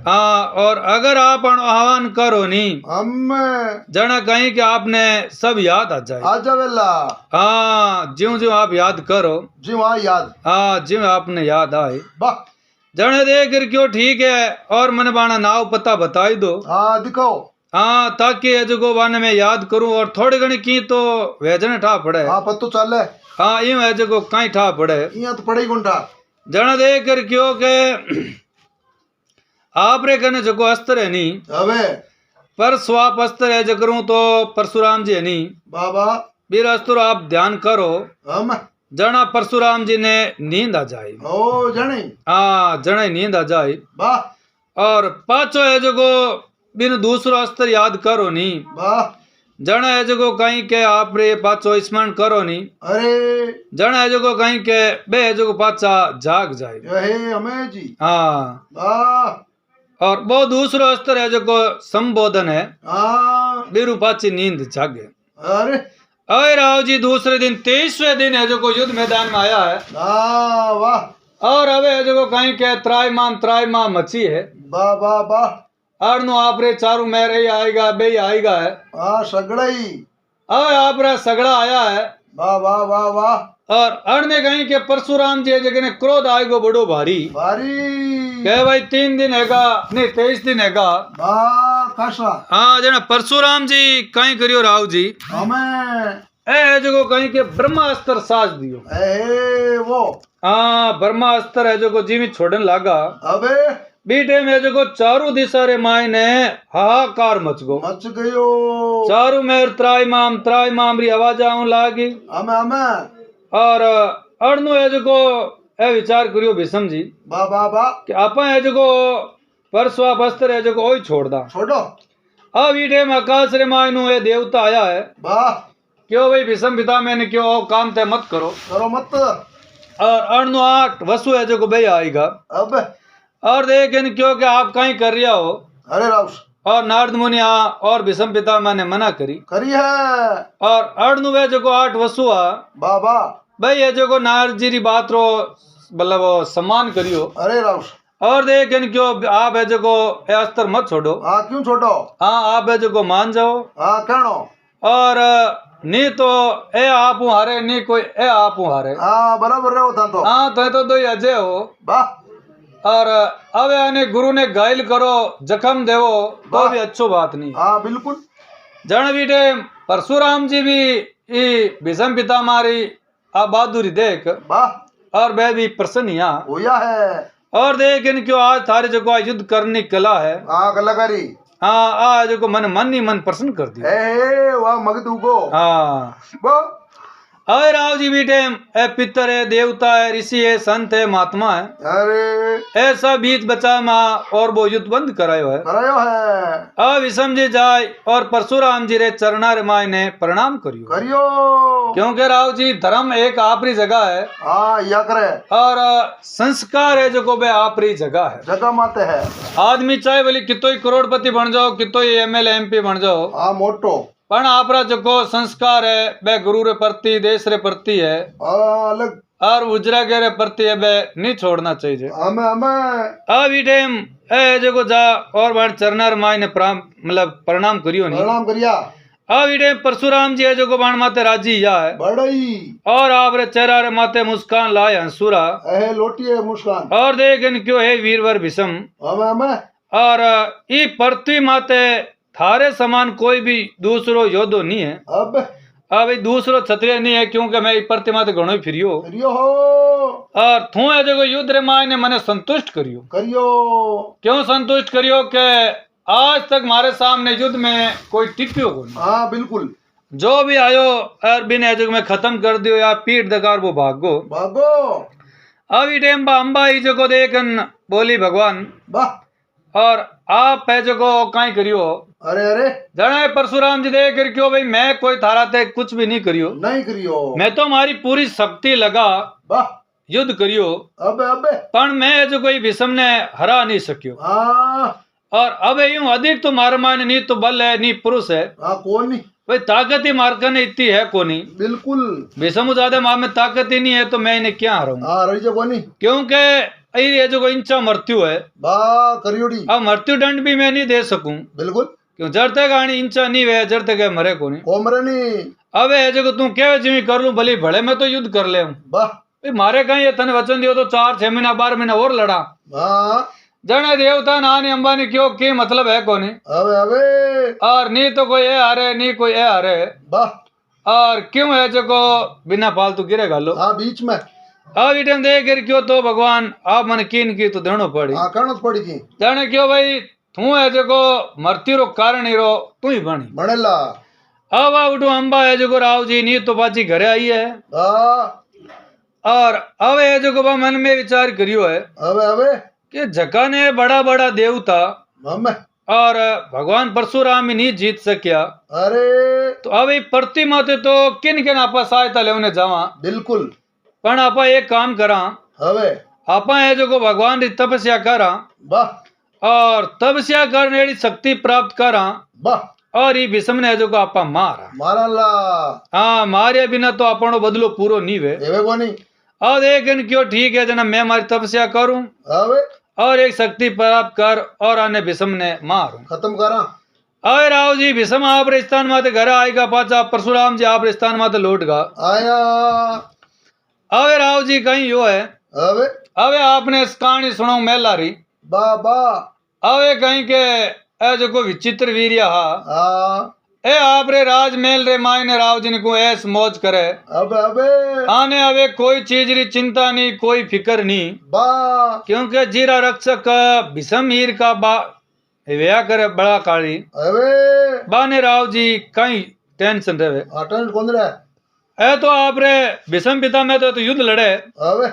हाँ और अगर आप आह्वान करो नहीं जना कहीं के आपने सब याद आ जाए हाँ ज्यों ज्यों आप याद करो ज्यों आपने याद आए जने देख कर क्यों ठीक है और मन बाना नाव पता बताई दो दिखाओ ताकि जो बाने में याद करूं और थोड़ी घनी की तो वेजन ठा पड़े पत्तो चले यूं है जो कहीं ठा पड़े तो पड़े गुंडा जन देख कर क्यों के आप रे कने जो अस्त्र है नहीं अबे पर स्वाप अस्त्र है जकरूं तो परशुराम जी है नहीं बाबा वीर अस्त्र आप ध्यान करो जना परशुराम जी ने नींद आ जाए जने जने नींद आ जाए और पाचो है जो बिन दूसरो अस्त्र याद करो नहीं जन है जो कहीं के आप रे पाचो स्मरण करो नहीं अरे जन है जो कहीं के बे जो पाचा जाग जाए हमें जी और वो दूसरो अस्त्र है जो को संबोधन है हाँ बीरू पाची नींद जागे। अरे अरे राव जी दूसरे दिन 23वें दिन है जो को युद्ध मैदान में आया है हाँ वाह और अब है जो को कहीं के त्राईमाम मची है वाह वाह वाह अरनु आपरे चारू में रही आएगा बे आएगा है हाँ सगड़ई अरे आपरा सगड़ा आया है वाह वाह वाह वाह और अर्ण ने कहीं के परशुराम जी जगह ने क्रोध आएगो बड़ो भारी भारी कहे भाई 3 दिन हैगा नहीं 23 दिन हैगा वाह खासा हाँ जना परशुराम जी कहीं करियो राव जी हमें ए जो कहीं के ब्रह्मास्त्र साज दियो ए वो हाँ ब्रह्मास्त्र है जो को जीवित छोड़न लागा अबे बीटे में जो को चारों दिशा रे मायने हाहाकार मच गो मच गयो चारों में त्राईमाम री आवाज आऊं लागी हमें और अड़नु है जो को ए विचार करियो भीष्म जी वाह वाह वाह कि आपा है जो को परसवा बस्तर है जो को ओई छोड़ दा छोड़ो अब ईटे में आकाश रे मायनु ये देवता आया है वाह क्यों भाई भीष्म पिता मैंने क्यों आओ काम तय मत करो करो मत और अड़नु 8 वसु है जो को भाई आएगा अब और देखें क्यों कि आप कहीं कर रिया हो अरे राउस और नारद मुनि और भीष्म पिता मैंने मना करी करी है और अड़नु वे जो को 8 वसु वाह वाह भाई ये जो को नारद जी री बात रो मतलब वो सम्मान करियो अरे राउस और देखें क्यों आप है जो को ए अस्त्र मत छोड़ो हाँ क्यों छोड़ो हाँ आप है जो को मान जाओ हाँ कहनो और नी तो ए आप हारे नी कोई ए आप हारे हाँ बराबर रहो था तो हाँ तो दो ही अजय हो वाह और अब यानी गुरु ने घायल करो जख्म देवो तो भी अच्छो बात नहीं हाँ बिल्कुल जन बीटे परशुराम जी भी भीष्म पिता मारी आ बहादुरी देख वाह और वह भी प्रसन्न यहाँ होया है और देख इन क्यों आज थारे जो को युद्ध करने की कला है हाँ कलाकारी हाँ आज को मन ही मन प्रसन्न कर दिया ए वाह मगदू को हाँ वाह अरे राव जी बेटे ए पितर है देवता है ऋषि है संत है महात्मा है अरे ऐसा बीच बचा माँ और वो युद्ध बंद करायो है करायो है अब विषम जी जाए और परशुराम जी रे चरणा रे माय ने प्रणाम करियो करियो क्योंकि राव जी धर्म एक आपरी जगह है हाँ या करे और संस्कार है जो को बे आपरी जगह है जगह माते है आदमी चाहे बोली कितो ही करोड़पति बन जाओ कितो ही एमएलए एमपी बन जाओ हाँ मोटो पण आपरा जो को संस्कार है बे गुरु रे प्रति देश रे प्रति है अलग और उजरा के रे प्रति है बे नहीं छोड़ना चाहिए हमें अब ई टाइम ए जो को जा और बाण चरनार माई ने मतलब प्रणाम करियो नहीं प्रणाम करिया अब ई टाइम परशुराम जी है जो को बाण माते राजी या है बड़ई और आप रे चेहरा रे माते मुस्कान लाए हंसुरा ए लोटिए मुस्कान और देखें क्यों है वीरवर भीष्म हमें और ई पृथ्वी माते थारे समान कोई भी दूसरो योद्धो नहीं है अब दूसरो क्षत्रिय नहीं है क्योंकि मैं पृथ्वी माते घणो ही फिरियो हो और थू है जो युद्ध रे माय ने मने संतुष्ट करियो क्यों संतुष्ट करियो के आज तक हमारे सामने युद्ध में कोई टिक्यो को नहीं हाँ बिल्कुल जो भी आयो और बिना युग में खत्म कर दियो या पीठ दगार वो भागो अब ई टाइम अम्बा ही जो को देखन बोली भगवान वाह और आप है जो को कहीं करियो अरे जने परशुराम जी देख कर क्यों भाई मैं कोई थारा ते कुछ भी नहीं करियो मैं तो हमारी पूरी शक्ति लगा युद्ध करियो पर मैं जो कोई भीष्म ने हरा नहीं सकियो और अब यूं अधिक तो मार मान नहीं तो बल है नहीं पुरुष है कौन नहीं भाई ताकत ही मारकर ने इतनी है कोनी बिल्कुल भीष्म ज्यादा मार में ताकत ही नहीं है तो मैं इन्हें क्या हराऊंगा क्योंकि ये जो इंचा मृत्यु है अब मृत्यु दंड भी मैं नहीं दे सकूं बिल्कुल क्यों जड़ तक आनी इंचा नहीं वे जड़ तक मरे को नहीं अब है जो तू क्या जिमी कर लू भली भले मैं तो युद्ध कर ले मारे कहीं तने वचन दियो तो 4-6 महीना 12 महीना और लड़ा जने देवता नानी अंबानी क्यों की मतलब है कोनी और नहीं तो कोई ए हारे नहीं कोई ए हारे और क्यों है जो को बिना फालतू गिरे गालो बीच में अब इटम देख क्यों तो भगवान आप मन कीन की तो देनो पड़ी जाने क्यों भाई तू है जो को मृत्यु रो कारण ही रो तू ही बनी बनेला अब उठो अंबा है जो को राव जी नी तो बाजी घरे आई है और अब है जो को मन में विचार करियो है कि जका ने बड़ा बड़ा देवता और भगवान परशुराम ही नहीं जीत सकिया तो अब प्रति माते तो किन किन आपा सहायता लेने जावा बिल्कुल पण आपा एक काम करा आपा है जो को भगवान री तपस्या करा और तपस्या करने एड़ी शक्ति प्राप्त करा वाह और ई भीष्म ने जो को आपा मारा मारा ला हाँ मारे बिना तो आपनो बदलो पूरो नहीं वे एवे कोनी और एक दिन क्यों ठीक है जना मैं मारी तपस्या करूं अबे और एक शक्ति प्राप्त कर और आने भीष्म ने मारूं खत्म करा अरे राव जी भीष्म आप स्थान माते घर आएगा पाचा परशुराम जी आप स्थान माते लौट गा आया अरे राव जी कहीं यो है अबे अबे आपने इस कहानी सुनो मेलारी बाबा अबे कहीं के ए जो को विचित्र वीर्य हा आ ए आप रे राजमहल रे मायने राव जी को ऐस मौज करे अबे अबे आने अबे कोई चीज री चिंता नहीं कोई फिक्र नहीं बा क्योंकि जीरा रक्षक भीष्म हीर का बा व्या करे बड़ा काली अबे बाने राव जी कहीं टेंशन रहे अटेंड कौन रे ए तो आप रे भीष्म पिता में तो युद्ध लड़े अबे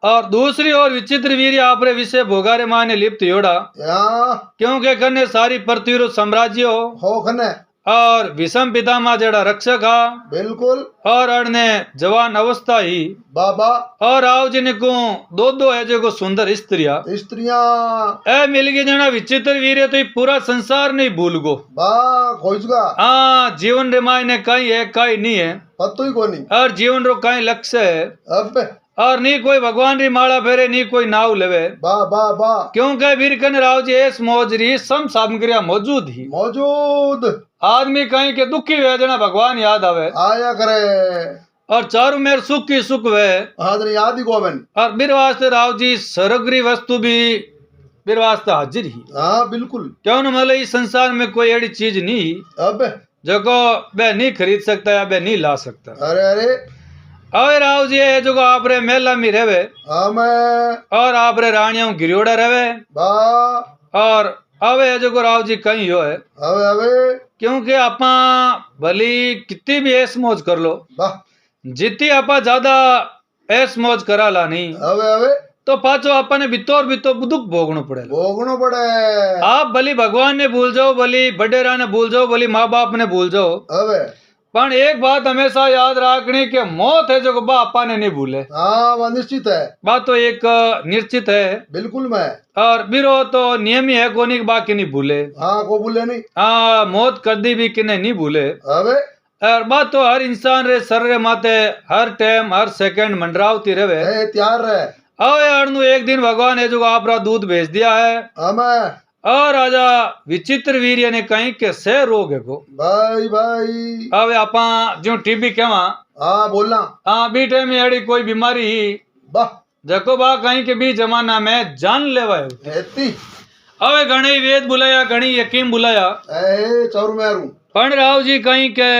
और दूसरी ओर विचित्र वीर आप रे विषय भोगारे माने लिप्त योड़ा या क्योंकि कन्ने सारी पृथ्वी साम्राज्य हो खने और भीष्म पितामह जड़ा रक्षक हा बिल्कुल और अड़ने जवान अवस्था ही बाबा और राव जी ने को दो है जो को सुंदर स्त्रिया स्त्रियां ए मिल गई जना विचित्र वीर तो ये पूरा संसार नहीं भूल गो बा खोजगा हाँ जीवन रे मायने कहीं है कहीं नहीं है पत्तो ही कोनी और जीवन रो कहीं लक्ष्य है अबे और नहीं कोई भगवान री माला फेरे नहीं कोई नाव लेवे बा बा बा क्योंकि वीरकन राव जी ऐस मौजरी सम सामग्रिया मौजूद ही मौजूद आदमी कहीं के दुखी वेदना भगवान याद आवे आया करे और चारों मेर सुख की सुख वे हादर याद ही गोवन और बीर वास्ते राव जी सरगरी वस्तु भी बीर वास्ते हाजिर ही हाँ बिल्कुल क्यों न मतलब इस संसार में कोई ऐसी चीज नहीं अबे जो को वह नहीं खरीद सकता या वह नहीं ला सकता अरे अरे अरे राव जी है जो को आप रे मेला में रहे हाँ मैं और आप रे रानियों गिरियोड़ा रहे बा और अवे जो को राव जी कहीं हो है अबे अबे क्योंकि आपा भली कितनी भी ऐस मौज कर लो बा जितनी आपा ज्यादा ऐस मौज करा ला नहीं अबे अबे तो पाछो आपा ने बितोर दुख भोगनो पड़े भोगनो पड़े आप भली भगवान ने भूल जाओ भली बडेरा ने भूल जाओ भली माँ बाप ने भूल जाओ अबे पर एक बात हमेशा याद रखनी कि मौत है जो बापा ने नहीं भूले हाँ वह निश्चित है बात तो एक निश्चित है बिल्कुल मैं और बिरो तो नियम ही है कोनी बाकी नहीं भूले हाँ को बोले नहीं हाँ मौत कदी भी किने नहीं भूले अबे और बात तो हर इंसान रे सर रे माते हर टाइम हर सेकंड मंडरावती रहे है तैयार रहे अवे अड़नु एक दिन भगवान है जो आपरा दूध भेज दिया है हमें और राजा विचित्र वीर्य ने कहीं के से रोग है को भाई भाई अवे आपा जो टीबी केवा हाँ बोलना हाँ बी टाइम में अड़ी कोई बीमारी ही वाह जको बा कहीं के भी जमाना में जान लेवा है एती अवे घणी वेद बुलाया घणी यकीम बुलाया ए चौर में आरू पण राव जी कहीं के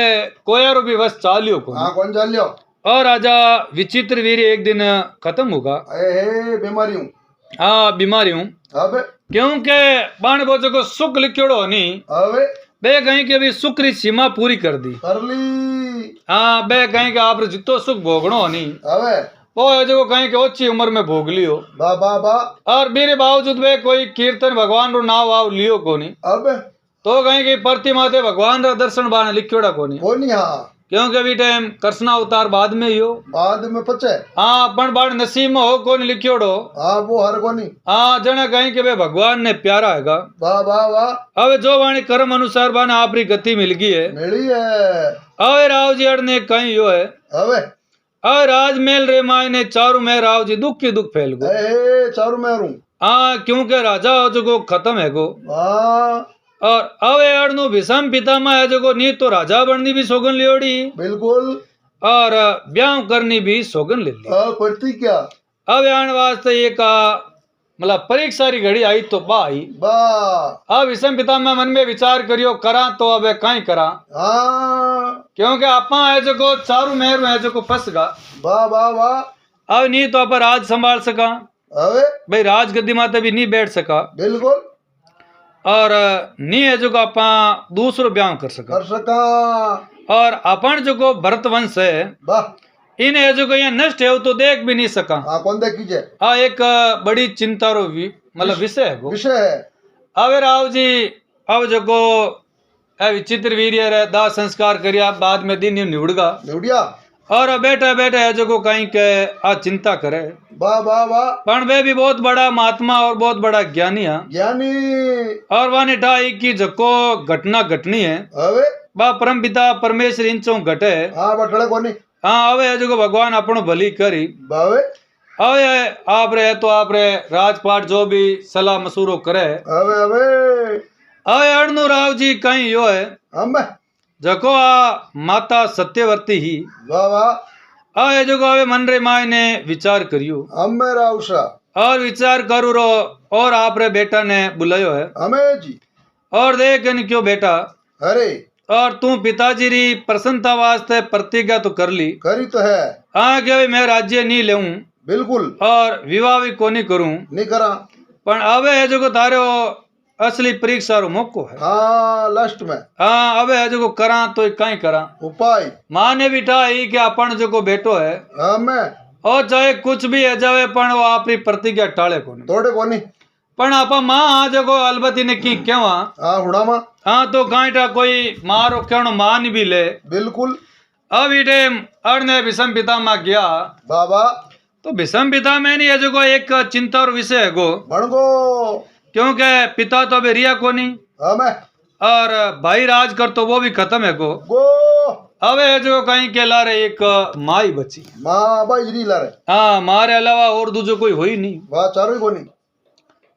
कोयारो भी बस चालियो को हाँ कौन चाल लियो और राजा विचित्र वीर एक दिन खत्म होगा ए बीमारी हूँ हाँ बीमारी हूँ अबे क्योंकि बाण बोझो को सुख लिखियोड़ो नहीं अबे बे कहीं के भी सुख री सीमा पूरी कर दी कर ली हाँ बे कहीं के आप जितो सुख भोगनो नहीं अबे वो है जो कहीं के ओछी उम्र में भोग लियो बा बा बा और मेरे बावजूद वे कोई कीर्तन भगवान रो नाव आव लियो कोनी अबे तो कहीं की प्रतिमा ते भगवान रा दर्शन बाने लिखियोड़ा कोनी कोनी हाँ क्योंकि अभी टाइम कृष्णा अवतार बाद में ही हो बाद में पचे हाँ पण बाण नसीब में हो कोनी लिखियोड़ो हाँ वो हर कोनी हाँ जने कहीं के वे भगवान ने प्यारा हैगा वाह वाह वाह अब जो वाणी कर्म अनुसार बाने आपरी गति मिल गई है मिली है अवे राव जी अड़ने कहीं यो है अबे अवे राजमहल रे माय ने चारों में राव जी दुख की दुख फैल गो ए चारू में आरू हाँ क्योंकि राजा हो जो को खत्म है गो हाँ और अवे अड़नु भीष्म पितामह है जो को नी तो राजा बननी भी सोगन लियोड़ी बिल्कुल और ब्याह करनी भी सोगन ले ली पड़ती क्या अब आने वास्ते एक मतलब परीक्षा री घड़ी आई तो बा आई बा अब भीष्म पितामह मन में विचार करियो करा तो अब कहीं करा हाँ क्योंकि आपा है जो को चारू मेहर है जो को फंसगा वाह वाह वाह अब नहीं तो आप राज संभाल सका अबे भाई राजगद्दी माते भी नहीं बैठ सका बिल्कुल और नहीं है जो को आपा दूसरो ब्याह कर सका कर सका और अपन जो को भरत वंश है वाह इन है जो को यहाँ नष्ट है वो तो देख भी नहीं सका हाँ कौन देखीजे हाँ एक बड़ी चिंता रो मतलब विषय है वो विषय है अब राव जी अब जो को विचित्र वीर्य रे दाह संस्कार करिया बाद में दिन निवड़गा निवड़िया और बैठे बैठे है जो कहीं के आ चिंता करे। वाह वाह वाह। पण वे भी बहुत बड़ा महात्मा और बहुत बड़ा ज्ञानी है। ज्ञानी। और वाने ठाई की जको घटना घटनी है हवे बा परम पिता परमेश्वर इंचो घटे। हाँ बटड़े कोनी। हाँ हवे है जो भगवान अपनो भली करी। बावे हवे आप रे तो आप रे राजपाट जो भी सलाह मसूरो करे। हवे हवे हवे अड़नु राव जी कहीं यो है हम जको आ माता सत्यवती ही। वाह वाह। हवे जो हवे मन रे माय ने विचार करियो। हम राउसा और विचार करू रो और आप रे बेटा ने बुलायो है। हमें जी। और देख क्यों बेटा अरे और तू पिताजी री प्रसन्नता वास्ते प्रतिज्ञा तो कर ली। करी तो है। हाँ क्या मैं राज्य नहीं लेऊं बिल्कुल। और विवाह भी को नहीं करूं। नहीं करा। पण अबे है जो तारो असली परीक्षा रो मौको है। हाँ लास्ट में। हाँ अबे है जो करा तो कहीं करा उपाय माँ ने बिठा ही कि अपन जो बेटो है हमें और चाहे कुछ भी है जावे पण वो आपरी प्रतिज्ञा टाले को नहीं तोड़े कोनी। पण आपा माँ आ जो अलबत्ती ने की केवा। हाँ हुड़ामा। हाँ तो कांटा कोई माँ रो कहनो मान भी ले। बिल्कुल। अब इटे अड़ने विषम पिता में गया बाबा तो विषम पिता में नहीं है जो एक चिंता और विषय है गो बणगो क्योंकि पिता तो अभी रिया को नहीं हमें और भाई राज कर तो वो भी खत्म है गो। अब है जो कहीं के ला रहे एक माँ ही बची। माँ बाई ला रहे। हाँ मारे अलावा और दूसरो कोई हुई नहीं। वाह चारों ही कोनी।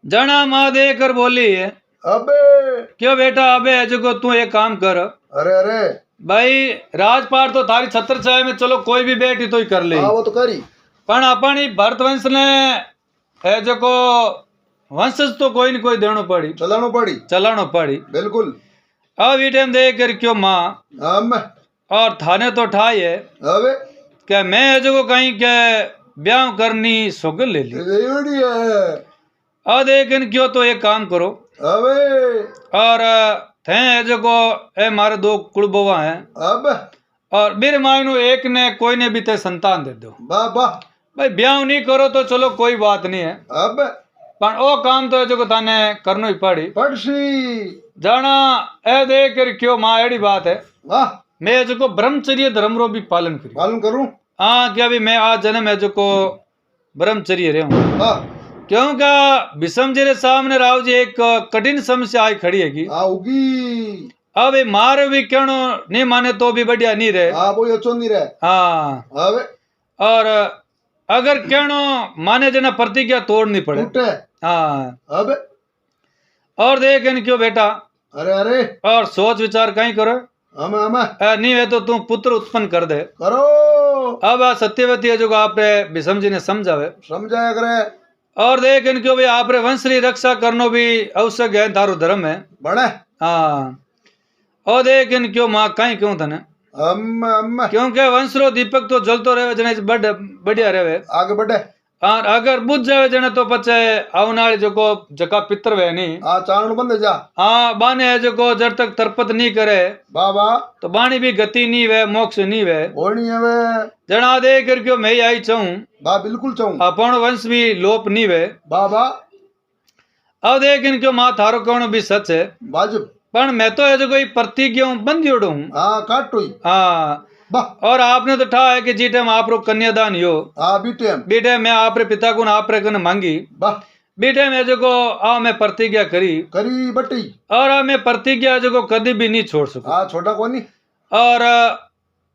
जना माँ देकर बोली है अबे क्यों बेटा अबे है जो तू एक काम कर। अरे अरे भाई राजपाट तो थारी छत्र छाया में चलो कोई भी बेटी तो ही कर ले। हाँ वो तो करी पण अपनी भरत वंश ने है जो को वंशज तो कोई न कोई देनो पड़ी चलानो पड़ी। बिल्कुल। अब ये टाइम देख कर क्यों माँ हम और थाने तो ठाई है अबे क्या मैं है जो कहीं के ब्याह करनी सोगल ले ली। अब देख क्यों तो एक काम करो अबे और थे है जो को ए मारे दो कुलबोवा हैं अब और मेरे मायनू एक ने कोई ने भी ते संतान दे दो। बाबा भाई ब्याह नहीं करो तो चलो कोई बात नहीं है अब पर ओ काम तो है जो थाने करनो ही पड़ी पड़सी जाना ए देख कर क्यों माँ एड़ी बात है। वाह मैं जो ब्रह्मचर्य धर्म रो भी पालन करूं। हाँ क्या भी मैं आज जन्म है जो को ब्रह्मचर्य रहे हूँ क्योंकि विषम जी रे सामने राव जी एक कठिन समस्या आई खड़ी है की। अब मार भी क्यों नहीं माने तो भी बढ़िया नहीं रहे। हाँ वो अच्छो नहीं रहे। हाँ अबे और अगर क्यों माने जना प्रतिज्ञा तोड़नी पड़े। हाँ अबे और देख क्यों बेटा अरे अरे और सोच विचार कहीं करो नहीं है तो तू पुत्र उत्पन्न कर दे करो। अब सत्यवती है जो आप विषम जी ने समझाया करे और देख क्यों भाई आप वंश की रक्षा करनो भी आवश्यक है तारो धर्म है बड़े। हाँ और देख क्यों माँ कहीं क्यों था क्योंकि वंश रो दीपक तो जलतो रहे जने बढ़िया रहे आगे बढ़े और अगर बुझ जावे जने तो पचे आवनाली जो को जका पितर वे नहीं चारण बंद जा। हाँ बाने है जो को जब तक तरपत नहीं करे बाबा तो बाणी भी गति नहीं वे मोक्ष नहीं वे होनी है वे जना दे करके मैं आई चाहूं बा बिल्कुल चाहूं अपन वंश भी लोप नहीं वे बाबा। अब देख इनके माँ थारो कौन भी सच है वाजिब पर मैं तो है जो कोई प्रतिज्ञा बंदी हूँ। हाँ काटो हाँ और आपने तो ठा है कि जी टाइम आप रो कन्यादान यो बीटे मैं आप रे पिता को आप रे कन मांगी बीटे में जो को आ मैं प्रतिज्ञा करी बटी और आ मैं प्रतिज्ञा जो को कभी भी नहीं छोड़ सकूं। हाँ छोटा कोनी और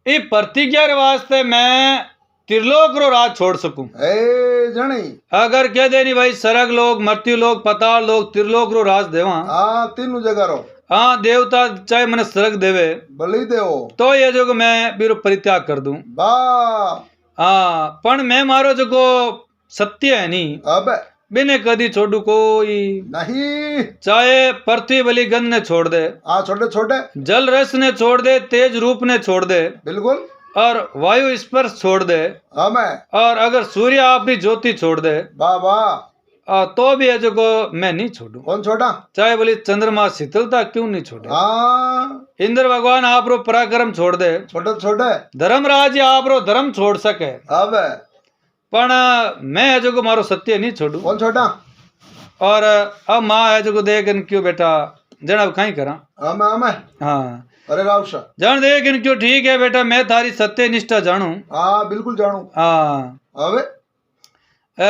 ये प्रतिज्ञा रे वास्ते मैं त्रिलोक रो राज छोड़ सकूं। जनी अगर कह देनी भाई सरग लोग मृत्यु लोग पताल लोग त्रिलोक रो राज देवा। हाँ तीनों जगह रो। हाँ देवता चाहे मैंने सरग देवे बलि देवो तो ये जो मैं बीरो परित्याग कर दूं। हाँ पण मैं मारो जो को सत्य है नहीं अब बिने कदी छोड़ू कोई नहीं चाहे पृथ्वी बलि गंध ने छोड़ दे। हाँ छोड़े जल रस ने छोड़ दे तेज रूप ने छोड़ दे बिल्कुल और वायु स्पर्श छोड़ दे हमें और अगर सूर्य आप भी ज्योति छोड़ दे बाबा तो भी है जो को मैं नहीं छोड़ू। कौन छोड़ा चाहे बोली चंद्रमा शीतलता क्यों नहीं छोड़े। इंद्र भगवान आप रो पराक्रम छोड़ दे छोड़े धर्मराज आप रो धर्म छोड़ सके अब पण मैं है जो को मारो सत्य नहीं छोड़ू। कौन छोड़ा और अब माँ है जो को देख क्यों बेटा जनाब कहीं करा हाँ अरे रावशा जान देख इन क्यों ठीक है बेटा मैं थारी सत्य निष्ठा जानू हाँ बिल्कुल जानू हाँ अबे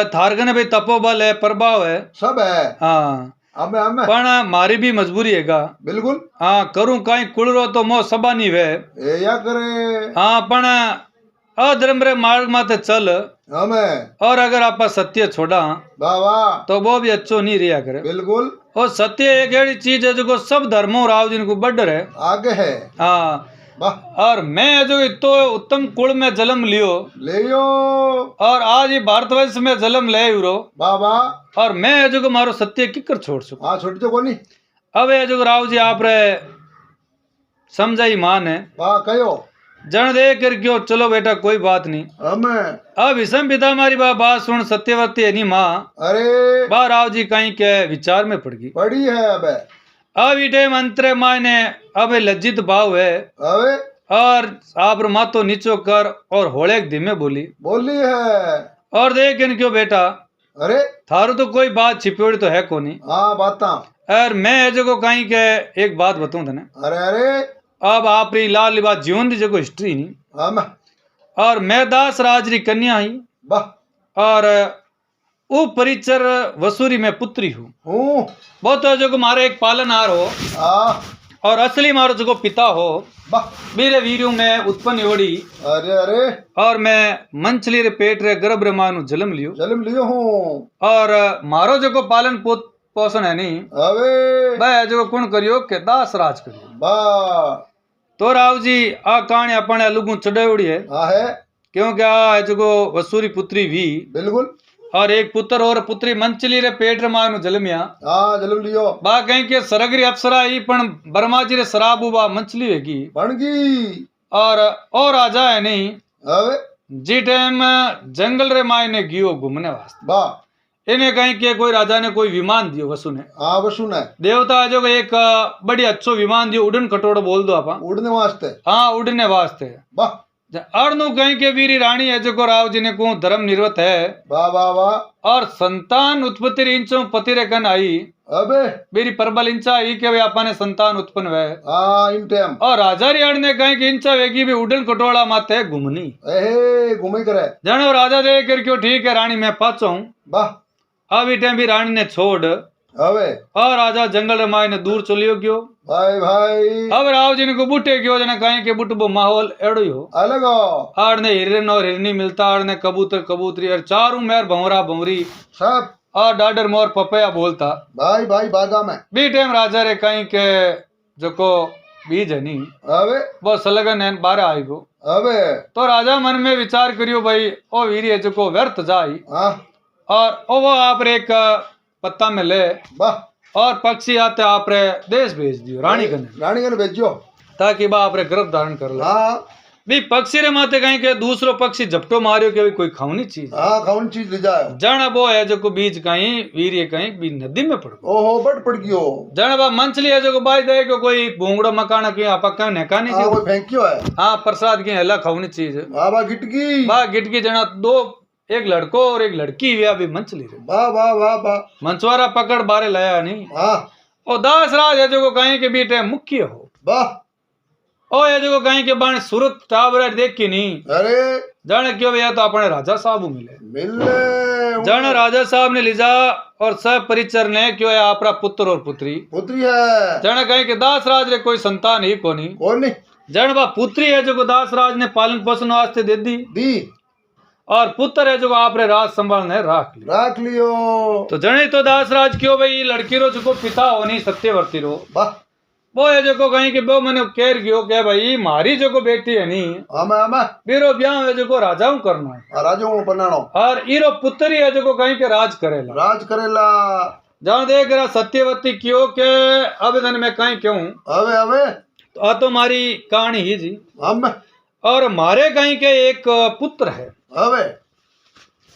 थारगने भाई तपोबल है प्रभाव है सब है हाँ हमें हमें पण मारी भी मजबूरी हैगा बिल्कुल हाँ करूं कहीं कुड़रो तो मो सबा नहीं वे ए या करे हाँ पण अधर्म रे मार्ग माते चल हमें और अगर आप सत्य छोड़ा वाह वाह तो वो भी अच्छो नहीं रिया करे बिल्कुल और सत्य एक ऐसी चीज है जो सब धर्मों राव जिनको बड़ है आगे है हाँ वाह और मैं जो इतो उत्तम कुल में जन्म लियो ले यो और आज ये भारतवर्ष में जन्म ले रो वाह वाह और मैं जो मारो सत्य किकर छोड़ सकूं हाँ छोड़ दो कोनी अब ये जो राव जी आप रे समझाई मान है वाह कहो जन दे कर क्यों चलो बेटा कोई बात नहीं हमें अब इसम पिता हमारी बात सुन सत्यवती है नी माँ अरे बा राव जी कहीं के विचार में पड़ गई पड़ी है अबे अब इटे मंत्र मायने अब लज्जित भाव है अबे और आप मातो नीचो कर और होले धीमे बोली बोली है और देख इन क्यों बेटा अरे थारो तो कोई बात छिपी तो है कोनी हाँ बाता और मैं जो कहीं के एक बात बताऊं तने अरे अरे अब आप री लाल लिबास जीवन की जो हिस्ट्री नहीं हम और मैं दास राज री कन्या ही वाह और वो परिचर वसूरी में पुत्री हूँ हूँ वो तो जो मारे एक पालनहार हो आ और असली मारो जो पिता हो वाह मेरे वीरों में उत्पन्न होड़ी अरे अरे और मैं मंचली रे पेट रे गर्भ रे मानु जन्म लियो जन्म लियो हूँ और मारो जो पालन पोषण है नहीं अबे वह जो कौन करियो के दास राज करियो वाह तो राव जी आ कहानी अपने अलगू चढ़ावड़ी है हाँ है क्योंकि आ जो वसूरी पुत्री भी बिल्कुल और एक पुत्र और पुत्री मंचली रे पेट रे मानु जलमिया हाँ जन्म लियो बा कहीं के सरगरी अप्सरा ही पण ब्रह्मा जी रे शराब उबा मंचली हैगी बन गई और राजा है नहीं अबे जी टाइम जंगल रे मायने गियो घूमने वास्ते वाह इन्हें कहीं के कोई राजा ने कोई विमान दियो वसु ने हाँ वसु ने देवता जो एक बड़ी अच्छो विमान दियो उड़न कटोड़ बोल दो आप उड़ने वास्ते हाँ उड़ने वास्ते वाह अर्नु कहीं के वीरी रानी है जो राव जी ने को धर्म निर्वत है वाह वाह वाह और संतान उत्पत्ति इंचो पति रे कन आई अबे मेरी प्रबल इंचा आई के वे अपने संतान उत्पन्न हुए हाँ इन टाइम और राजा रियाण ने कहीं कि इंचा वेगी भी उड़न कटोड़ा माते घूमनी ए घूमे करे जानो राजा दे कर क्यों ठीक है रानी मैं पाचो हूँ वाह अब टाइम भी रानी ने छोड़ अबे और राजा जंगल रे मायने दूर चलियो गयो भाई भाई अब राव जी ने को बूटे गयो जना कहीं के बुटबो माहौल एड़ो ही हो अलग हो आड़ ने हिरन और हिरनी मिलता आड़ ने कबूतर कबूतरी और चारों मेर भंवरा भंवरी सब और डाडर मोर पपया बोलता भाई भाई बागा में बी टाइम राजा रे कहीं के जो को बीज है नी अबे वो सलगन है बारह आई गो अबे तो राजा मन में विचार करियो भाई ओ वीर जो को व्यर्थ जाई हाँ और ओ वो आप रे एक पत्ता में ले वाह और पक्षी आते आप रे देश भेज दियो रानी कने भेजो ताकि बा आप रे गर्भ धारण कर ले हाँ भी पक्षी रे माते कहीं के दूसरो पक्षी झपटो मारियो के भी कोई खावनी चीज हाँ खाऊन चीज ले जाओ जन वो है जो को बीज कहीं वीर कहीं भी नदी में पड़ गयो ओहो बट पड़ गयो जन बा मंचली है जो को बाई दे को कोई भूंगड़ो मकान की आपा कहीं नेकानी हाँ जी कोई फेंक्यो है हाँ प्रसाद की हला खावनी चीज वाह वाह गिटकी बा गिटकी जना दो एक लड़को और एक लड़की हुआ भी मंचली रे वाह वाह वाह वाह मंचवारा पकड़ बारे लाया नहीं हाँ और दास राज है जो को कहीं के बीटे मुख्य हो वाह ओ ये जो कहीं के बाण सूरत टावर देख की नहीं अरे जाने क्यों भैया तो अपने राजा साहब मिले मिले जाने राजा साहब ने लिजा और सब परिचर ने क्यों है आपरा पुत्र और पुत्री पुत्री है जाने कहीं के दास राज रे कोई संतान ही कोनी कौन नहीं जाने बा पुत्री है जो दास राज ने पालन पोषण वास्ते दे दी और पुत्र है जो आप रे राज संभालने राख लियो तो जने तो दास राज क्यों भाई लड़की रो जो पिता होनी सत्यवर्ती रो वाह वो है जो कहीं के वो मैंने केर गयो के भाई मारी जो बेटी है नी बीरो ब्याह है जो राजाओं करना है राजाओं बनानो और ईरो पुत्र ही है जो कहीं के राज करेला जान देख रहा सत्यवती क्यों के अब धन में कहीं क्यों अबे तो तो मारी कहानी ही जी और मारे कहीं के एक पुत्र है अबे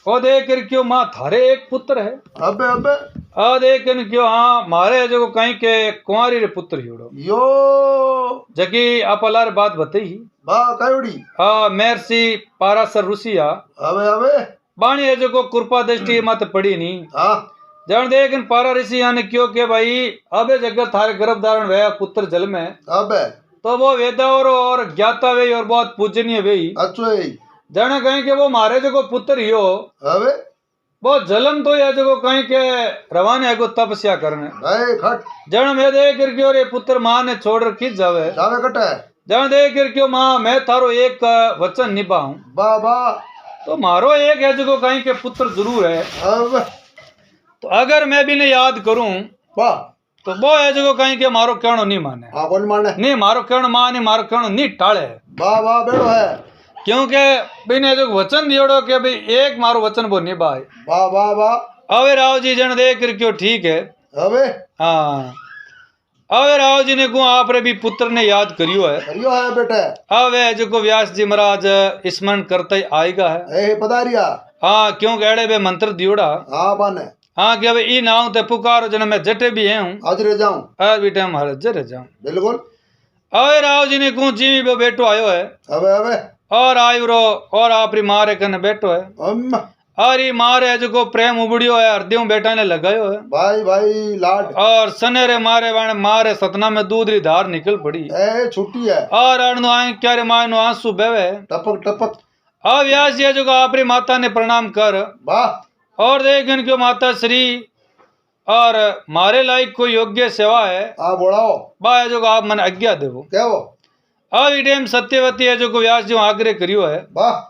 ओ देख क्यों माँ थारे एक पुत्र है अबे आ देख क्यों हाँ मारे जो कहीं के कुंवारी रे पुत्र ही यो जकी आप अलार बात बताई कायोड़ी हाँ मेरसी पारासर रुसिया अबे बाणी है जो कृपा दृष्टि मत पड़ी नहीं हाँ जन देख पारा ऋषि ने क्यों के भाई अबे जगह थारे गर्भ धारण हुआ पुत्र जल में अबे तो वो वेदावर और ज्ञाता वे और बहुत पूजनीय वे अच्छो है जने कहीं के वो मारे जो पुत्र ही हो हवे बहुत जलम तो है जो कहीं के रवाने है को तपस्या करने भाई खट जन में देख करके और ये पुत्र माँ ने छोड़ रखी जावे जावे कट है जन देख करके माँ मैं थारो एक वचन निभाऊं बाबा तो मारो एक है जो कहीं के पुत्र जरूर है अब तो अगर मैं भी ने याद करूं वाह तो वो है जो कहीं के मारो कहनो नहीं माने हाँ कौन माने नहीं मारो कहनो माने मारो कहनो नहीं टाले वाह वाह बेड़ो है क्योंकि बिने जो वचन दियोड़ो के भाई एक मारो वचन वो निभाए वाह वाह वाह अवे राव जी जन देख करके ठीक है हवे हाँ अवे राव जी ने को आपरे भी पुत्र ने याद करियो है करियो है बेटे अवे जो व्यास जी महाराज स्मरण करते ही आएगा है ए पधारिया हाँ क्यों गहड़े बे मंत्र दियोड़ा हाँ बाने हाँ कि अबे ई नाव ते पुकारो जन मैं जटे भी है हूँ आज रे जाऊं आज भी टाइम हाल जरे जाऊं बिल्कुल अवे राव जी ने को जीवी बे बेटो आयो है हवे हवे और आयु रो और आपरी मारे कने बैठो है अम्मा और ये मारे जो प्रेम उबड़ियो है हरदियों बेटा ने लगायो है भाई भाई लाड और सनेरे मारे वाणे मारे सतना में दूध री धार निकल पड़ी ए छुट्टी है और अणु आए क्या रे मायनो आंसू बेवे टपक टपक अब व्यास जी जो आपरी माता ने प्रणाम कर वाह और देख इनकी माता श्री और मारे लायक कोई योग्य सेवा है हाँ बोलाओ बा जो आप मन आज्ञा देवो क्या वो अब ई टाइम सत्यवती है जो व्यास जी आग्रह करियो है वाह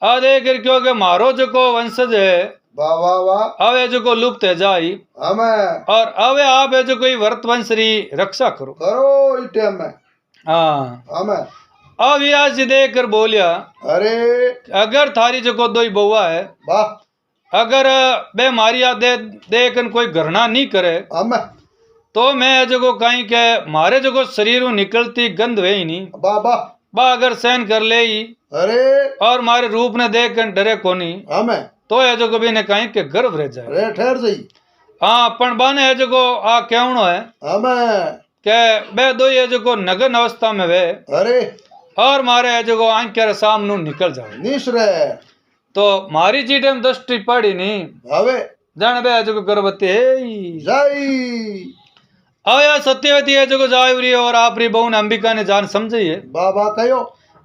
आ देख क्यों के मारो जो वंशज है वाह वाह वाह अवे जो लुप्त है जाई हमें और अवे आप है जो कोई वर्त वंश री रक्षा करो करो इस टाइम में हाँ हमें अब व्यास जी देख कर बोलिया अरे अगर थारी जो दो ही बउआ है वाह अगर बे मारिया दे देखन कोई घृणा नहीं करे हमें तो मैं जो कहीं के मारे जो शरीर निकलती गंध वे ही नहीं वाह वाह बा अगर सहन कर ले ही अरे और मारे रूप ने देख कर डरे कोनी हमें तो है जो कभी ने कहीं के गर्भ रह जाए अरे ठहर सही हाँ पण बाने है जो आ कहनो है हमें के बे दो ये जो नगन अवस्था में वे अरे और मारे है जो आंख के सामने निकल जाए निश रे तो मारी जी टाइम दृष्टि पड़ी नहीं हवे जान बे जो गर्भवती है जय आया सत्यवती है जो जावरी और आपरी बहू ने अंबिका ने जान समझी है बाबा कहो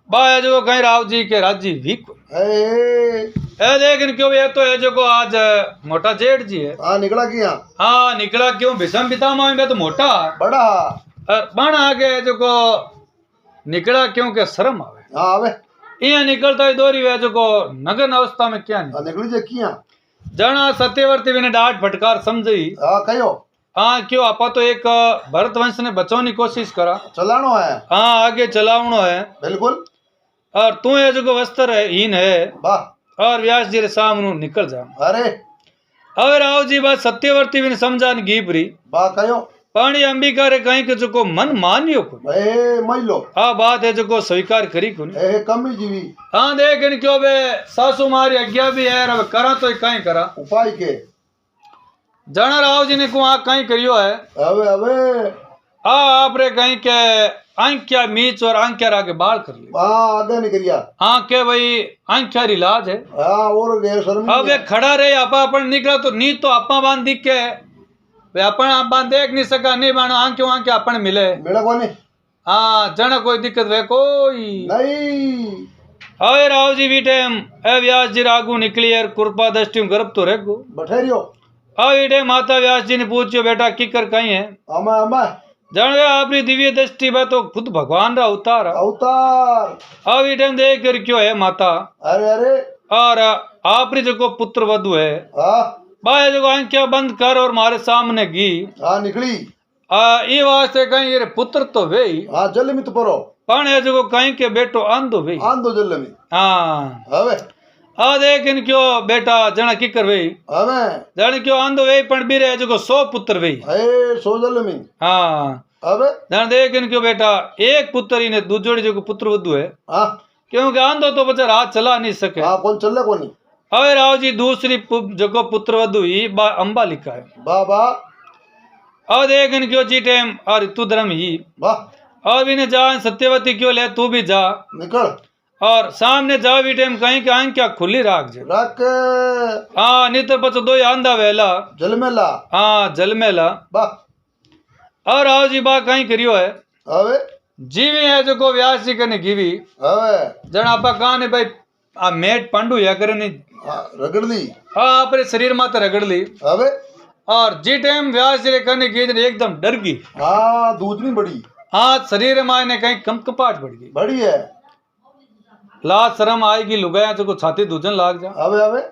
बा है जो कहीं राव जी के राजी वीक ए देख क्यों ये तो है जो आज मोटा जेठ जी है हाँ निकला किया हाँ निकला क्यों भीषम पितामह में तो मोटा बड़ा और बण आगे जो निकला क्यों के शर्म आवे हाँ आवे ये निकलता ही दोरी वे जो नगन अवस्था में क्या नहीं हाँ निकली जे किया जना सत्यवर्ती भी ने डांट फटकार समझी हाँ कहो हाँ क्यों आपा तो एक भरत वंश ने बचाने की कोशिश करा चलानो है हाँ आगे चलावनो है बिल्कुल और तू है जो वस्त्र है हीन है वाह और व्यास जी रे सामने निकल जा अरे अब राव जी बात सत्यवर्ती भी ने समझा न गीपरी वाह कहो पानी अंबिका रे कहीं के जो मन मानियो को ए महिलो आ बात है जो स्वीकार करी को ए कमी जीवी हाँ देख इन क्यों बे सासू मारी आज्ञा भी है अब करा तो कहीं करा उपाय के जाना राव जी ने को आ कहीं करियो है अबे अबे आप रे कहीं के आंख्या मीच और आंख्या आगे बाल कर लिया हाँ आगे निकलिया हाँ के भाई आंख्या इलाज है हाँ और गए शर्म अब ये खड़ा रहे आपा अपन निकला तो नी तो आपा बांध दिख के वे अपन आप बांध देख नहीं सका नहीं बानो आंख्यों आंखें अपन मिले मेरा कौन हाँ जना कोई दिक्कत वे कोई नहीं अरे राव जी भी टाइम ए व्यास जी रागू निकली यार कृपा दृष्टि गर्भ तो रेगो बठेरियो अभी टाइम माता व्यास जी ने पूछो बेटा किकर कहीं है अमा अमा जानवे आपकी दिव्य दृष्टि में तो खुद भगवान रा अवतार अवतार अभी टाइम देख कर क्यों है माता अरे अरे और आपरी जो पुत्र वधु है हाँ बाय जो आंखें बंद कर और मारे सामने गी हाँ निकली ये वास्ते कहीं ये पुत्र तो वे ही हाँ जल में तो परो पण है जो कहीं के बेटो आंधो वे आंदो जल में हाँ हवे आ देख इन क्यों बेटा जना की कर वे हवे जन क्यों आंधो वे पण भी रहे जो 100 पुत्र वे ए सो जल में हाँ हवे जन देख इन क्यों बेटा एक पुत्र ही ने दूजोड़ी जो पुत्र वधु है हाँ क्योंकि आंधो तो बच्चा हाथ चला नहीं सके हाँ कौन चल कोनी अरे राव जी दूसरी जो पुत्र वधु ही अंबा लिखा है बाबा और देख इन क्यों जी टाइम और ऋतु धर्म ही वाह और भी ने जा सत्यवती क्यों ले तू भी जा निकल और सामने जा भी टाइम कहीं के आंख क्या खुली राख जे रख हाँ नहीं तो बच्चों दो आंधा वेला जल में ला हाँ जल में ला वाह और राव जी बा कहीं करियो है हवे जीवी है जो को व्यास जी कने गिवी હવે जन आपा कहा ने भाई आ मेट पांडु या करे ने રગડ લી अपने शरीर माते रगड़ ली હવે और जी टाइम व्यास जी रे कने गी ने एकदम डर गई हाँ दूधनी बड़ी हाथ शरीर में ने कहीं कंपकपाहट बढ़ गई बड़ी है लाज शर्म आएगी लुगाया जो को छाती दूजन लाग जा હવે હવે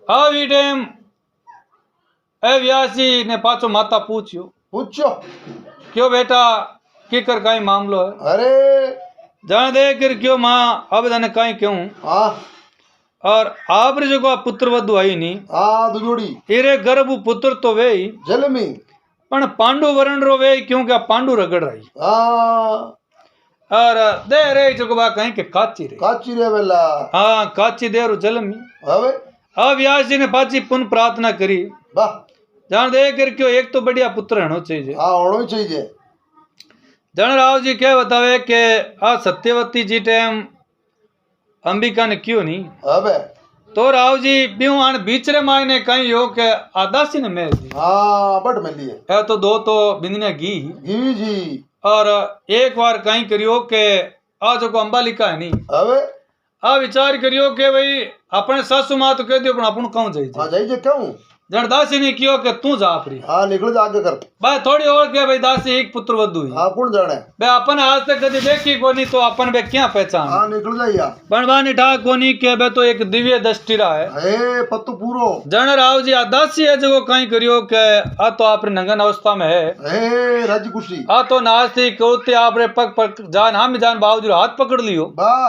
अब ई टाइम ए व्यास जी ने पाछो माता पूछियो पूछो क्यों बेटा की कर कहीं मामलो है अरे जान दे कर क्यों माँ अब जाने कहीं क्यों हाँ और आप रे जो को पुत्र वधु आई नहीं हाँ दुजोड़ी इरे गर्भ पुत्र तो वे ही जलमी पण पांडु वरण रो वे क्योंकि आ पांडु रगड़ रही हाँ और दे रे जो को बा कहीं के काची रे काची रे वेला हाँ काची दे रो जलमी હવે अब व्यास जी ने पाची पुन प्रार्थना करी वाह जान दे कर क्यों एक तो बढ़िया पुत्र होना चाहिए हाँ होना ही चाहिए जन राव जी क्या बतावे कि आ सत्यवती जी टाइम अंबिका ने क्यों नहीं હવે तो राव जी ब्यूं आन बीचरे मायने कहीं हो के आदासी ने मेल दी हाँ बट मिली है है तो दो तो बिंदने गी गिवी जी और एक बार कहीं करियो के आ जो को अंबालिका है नहीं હવે आ विचार करियो के भाई अपने सासू माँ तो कह दियो पण अपन कहूं जाई हाँ जाइए क्यों जन दासी ने कियो के तू जा अपनी हाँ निकल जा आगे कर भाई थोड़ी और के भाई दासी एक पुत्र वधु हुई हाँ कौन जाने बे अपन आज तक कभी देखी कोनी तो अपन बे क्या पहचान हाँ निकल जाइए पण बानी ठाक कोनी के बे तो एक दिव्य दृष्टि रहा है हे पत्तू पूरो जन राव जी आदासी है जो कहीं करियो के आ तो आपरे नंगन अवस्था में है हे राजी खुशी आ तो नास्ती कोते आपरे पग पग जान हम जान बाबूजी हाथ पकड़ लियो वाह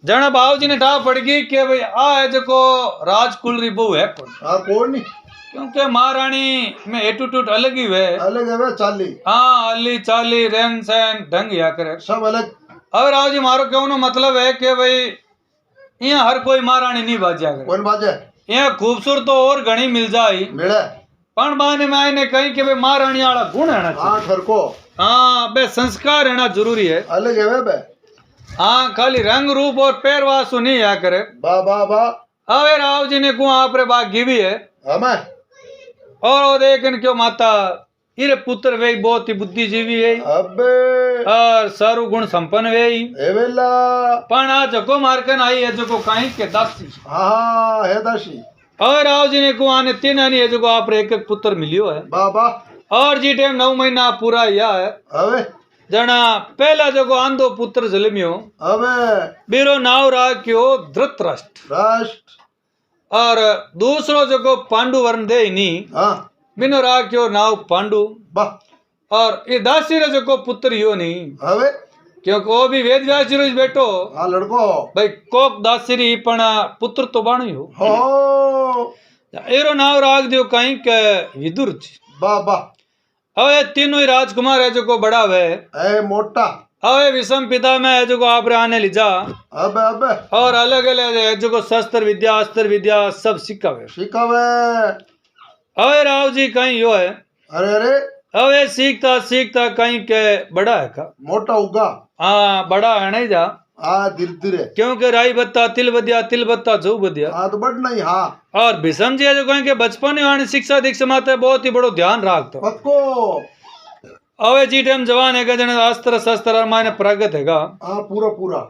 जन बाबूजी ने ठाक पड़ गई के भाई आ है जो राजकुल री बहू है कौन हाँ कौन नहीं क्योंकि महारानी में एटीट्यूड अलग ही है अलग है वे चाली हाँ अली चाली रहन सहन ढंग या करे सब अलग अब राव जी मारो कहने मतलब है कि भाई यहाँ हर कोई महारानी नहीं बाजा करे कौन बाजे यहाँ खूबसूरत तो और घनी मिल जाए मिले पण बाने में आने कहीं के भाई महारानी वाला गुण रहना हाँ चाहिए ठरको हाँ बे संस्कार रहना जरूरी है अलग है वे बे हाँ खाली रंग रूप और पैरवासु नहीं या करे वाह वाह वाह अवे राव जी ने कुआ आपरे बाग गिवी है हमें और वो देखन क्यों माता इरे पुत्र वे बहुत ही बुद्धिजीवी है अबे और सारू गुण संपन्न वे ही हे वेला पण आ जको मारकन आई है जको कहीं के दासी हाँ हे दाशी और राव जी ने कुआ ने तीन आनी है जको आप एक एक पुत्र मिलियो है वाह वाह और जी टाइम 9 महीना पूरा या है હવે जना पहला जको आंधो पुत्र जलमियो હવે बीरो नाव राख्यो धृतराष्ट्र राष्ट्र और दूसरो जको पांडु वर्ण दे नी हाँ बिनो राख्यो नाव पांडु वाह और ये दासी रे जको पुत्र यो नहीं હવે क्योंकि वो भी वेद व्यास जी रो ज बेटो हाँ लड़को भाई कोक दासी पण पुत्र तो बाणु हो हो एरो नाव राख दियो कहीं के विदुर जी वाह वाह હવે तीनों ही राजकुमार है जो को बड़ा है ए मोटा હવે विषम पिता में है जो को आप आने लिजा अबे अबे और अलग अलग है जो को शस्त्र विद्या अस्त्र विद्या सब सिखावे शिकावे હવે राव जी कहीं यो है अरे अरे હવે सीखता सीखता कहीं के बड़ा है का मोटा उगा हाँ बड़ा है नहीं जा हाँ धीरे धीरे क्योंकि राई बत्ता तिल बत्ता जो बदिया हाँ तो बढ़ नहीं हाँ और भीषम जी है जो कहीं के बचपन में आने शिक्षा दीक्षा माते बहुत ही बड़ो ध्यान रखता पक्को હવે जी टाइम जवान है जन अस्त्र शस्त्र माने प्रगत हैगा हाँ पूरा पूरा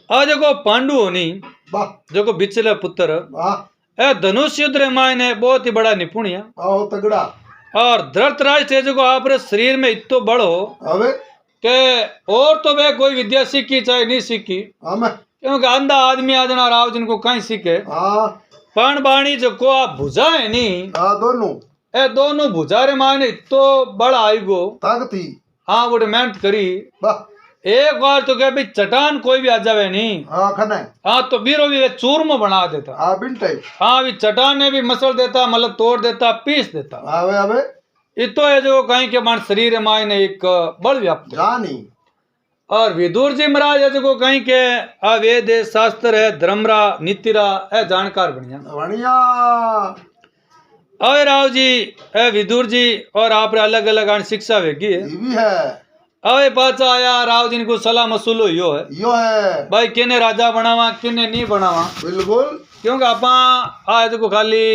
आ जो पांडु होनी वाह जो बिचले पुत्र वाह ए धनुष युद्ध रे मायने बहुत ही बड़ा निपुण है आओ तगड़ा और धृतराष्ट्र है जो आपरे शरीर में इतो बड़ हो अबे के और तो वे कोई विद्या सीखी चाहे नहीं सीखी हमें क्योंकि अंधा आदमी आज ना राव जिनको कहीं सीखे हाँ पण बाणी जो को आप भुजा है नी हाँ दोनों ए दोनों भुजा रे मायने इतो बड़ा आई गो ताकत ही हाँ वो मेहनत करी वाह एक बार तो क्या भाई चटान कोई भी आ जावे नहीं हाँ खने हाँ तो बीरो भी वे चूरमा बना देता हाँ बिन टाइप हाँ भी चटान ने भी मसल देता मतलब तोड़ देता पीस देता अबे अबे इतो है जो कहीं के मान शरीर मायने एक बल व्याप्त है। जानी और विदुर जी महाराज है जो कहीं के आ वेद है शास्त्र है धर्मरा नीतिरा है जानकार बढ़िया बढ़िया अरे राव जी है विदुर जी और आप अलग अलग शिक्षा वेगी है ये भी है अरे पाचा आया राव जी को सलाह मसूलो यो है यो है भाई किने राजा बनावा किने नहीं बनावा बिल्कुल क्योंकि आप आ जो खाली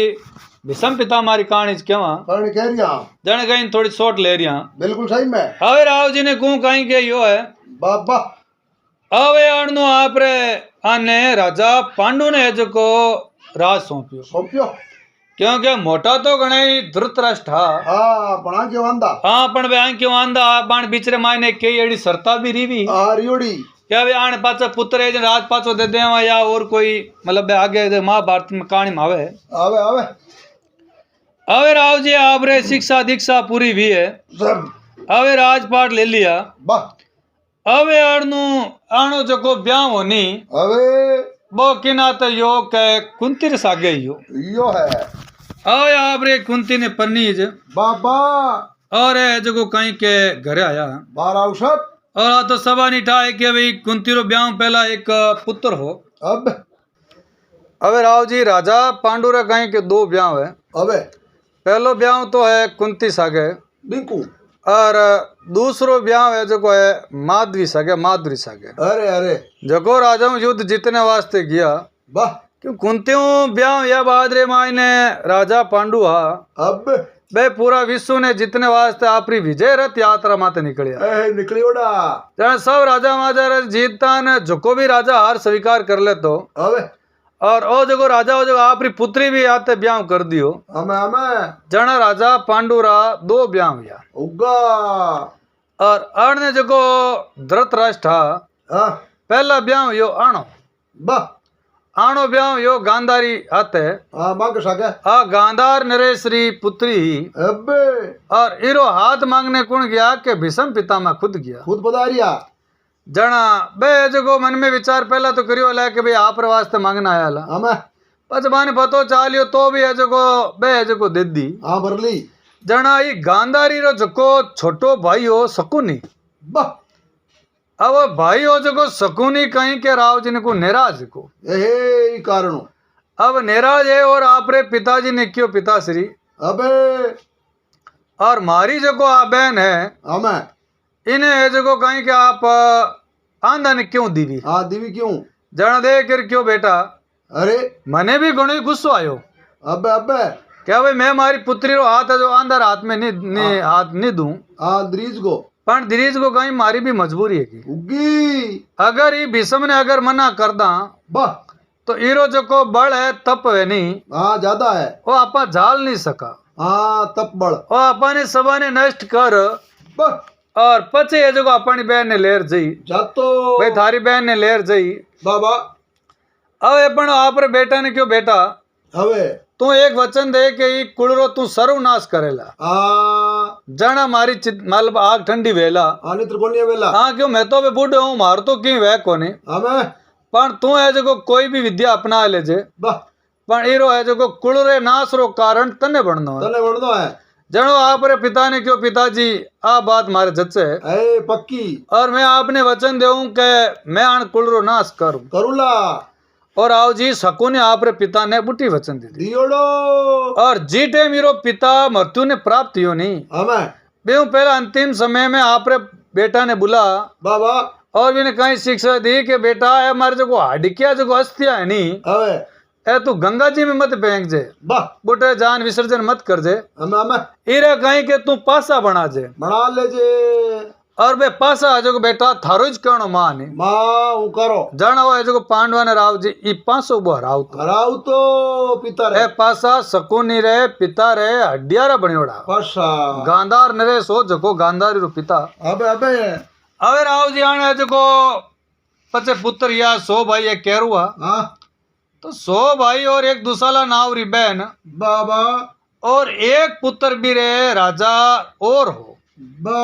भीषम पिता मारी कहानी केवा कहानी कह रिया जन कहीं थोड़ी शॉर्ट ले रिया बिल्कुल सही में હવે રાવજી ને કું કहीं કે યો है बाबा હવે આણનો આપરે આને રાજા પાંડુ ने जको राज सौंप्यो सौंप्यो क्योंकि मोटा तो घणे ही धृतराष्ट्र था हाँ बना के वांदा हाँ पण वे क्यों आंदा बाण बिचरे मायने कई एड़ी सरता भी रीवी हाँ रियोड़ी क्या वे आने पाछो पुत्र है राज पाछो दे देवा या और कोई मतलब आगे महाभारत में कहानी में आवे आवे आवे હવે રાવજી આપરે शिक्षा दीक्षा पूरी भी है सब હવે રાજપાટ ले लिया बा હવે આણનું આણો જકો ब्याह होनी अबे बो किना तो यो के कुंती सागे यो है હવે आपरे कुंती ने पन्नीज बाबा और जको कहीं के घरे आया बार औसत और आ तो सभा निठा है कि भाई कुंती रो ब्याह पहला एक पुत्र हो अब હવે रावजी राजा पांडु रे कहीं के दो ब्याह है अबे पहलो ब्याह तो है कुंती सागे बिल्कुल और दूसरो ब्याह है जो है माधवी सागे अरे अरे जको राजा युद्ध जीतने वास्ते गया वाह क्यों कुंतियों ब्याह या बादरे माई ने राजा पांडु हा अब बे पूरा विश्व ने जीतने वास्ते आपरी विजय रथ यात्रा माते निकलिया निकलियोड़ा जहाँ सब राजा महाराजा जीतता ने जको भी राजा हार स्वीकार कर ले तो अबे और ओ जगो राजा हो जगो आपरी पुत्री भी आते ब्याह कर दियो हमें हमें जना राजा पांडुरा दो ब्याह हुआ उगा और अर्ण जगो धृतराष्ट्र था हाँ पहला ब्याह यो आणो बा आणो ब्याह यो गांधारी आते हाँ मांग सके आ गांधार नरेश्वरी पुत्री ही अबे और इरो हाथ मांगने कौन गया के भीषम पितामह खुद गया खुद पधारिया जना बे जगो मन में विचार पहला तो करियो ला कि भाई आप वास्ते मांगना आया ला हमें पच माने पतो चालियो तो भी है जगो बे जगो दे दी हाँ भरली जना ई गांधारी रो जको छोटो भाई हो शकुनी बा अब भाई हो जको शकुनी कहीं के राव जी ने को निराज को यही कारण अब निराज है और आपरे पिताजी ने क्यों पिताश्री अबे और मारी जको आ बहन है हमें इन्हें जको कहीं के आप आंदा ने क्यों दीवी हाँ दीवी क्यों जन दे कर क्यों बेटा अरे मने भी घणो गुस्सो आयो अबे अबे क्या भाई मैं मारी पुत्री रो हाथ है जो अंदर हाथ में नहीं हाथ नहीं दूं हाँ द्रीज को पर दरीज को कहीं मारी भी मजबूरी है की उगी अगर ये भीषम ने अगर मना कर दा बा तो ईरो जको बल है तप है नहीं हाँ ज्यादा है वो आपा झाल नहीं सका हाँ तप बड़ वो आपा ने सभा ने नष्ट कर बा और पचे है जो अपनी बहन ने लेर जई जातो भाई थारी बहन ने लेर जई बाबा अब पण आप रे बेटा ने क्यों बेटा हवे तू एक वचन दे के ई कुड़रो तू सर्वनाश करेला जाना मारी मतलब आग ठंडी वेला आने त्रिकोणीय वेला हाँ क्यों मैं तो बूढ़ो हूँ मार तो क्यों वह कोने हमें पण तू है जो कोई भी विद्या अपना ले जे बा पण ईरो है जो कुड़रे नाश रो कारण तने बननो है तने बढ़दो है जनो आप रे पिता ने क्यों पिताजी आ बात मारे जच्चे ए पक्की और मैं आपने वचन देऊं के मैं आन कुड़रो नाश करूं करूला और आओ जी शकुनी आप रे पिता ने बुटी वचन दी दियोड़ो और जी टे मेरो पिता मृत्यु ने प्राप्त हो नहीं हमें बेहू पहला अंतिम समय में आप रे बेटा ने बुला बाबा और भी ने कहीं शिक्षा दी कि बेटा है हमारे जो हाडिकिया जो अस्थिया है नहीं हवे ए तू गंगा जी में मत फेंक जे बा बुटे जान विसर्जन मत कर जे हमें इरे कहीं के तू पासा बना जे बना ले जे और बे पासा जो बेटा थारो ज कहणो मान है मां ऊ करो जाना हो जो पांडवा ने राव जी ई पासो बो हराव तो हराव तो पिता रे ए पासा शकुनी रे पिता रे हड्डियारा बणियोड़ा पासा गांधार नरेश हो जको गांधारी रो पिता अबे अबे अवे राव जी आने जको पचे पुत्र या सो भाई ये केरुआ हां तो 100 भाई और एक दुसाला नाव री बहन बाबा और एक पुत्र भी रे राजा और हो बा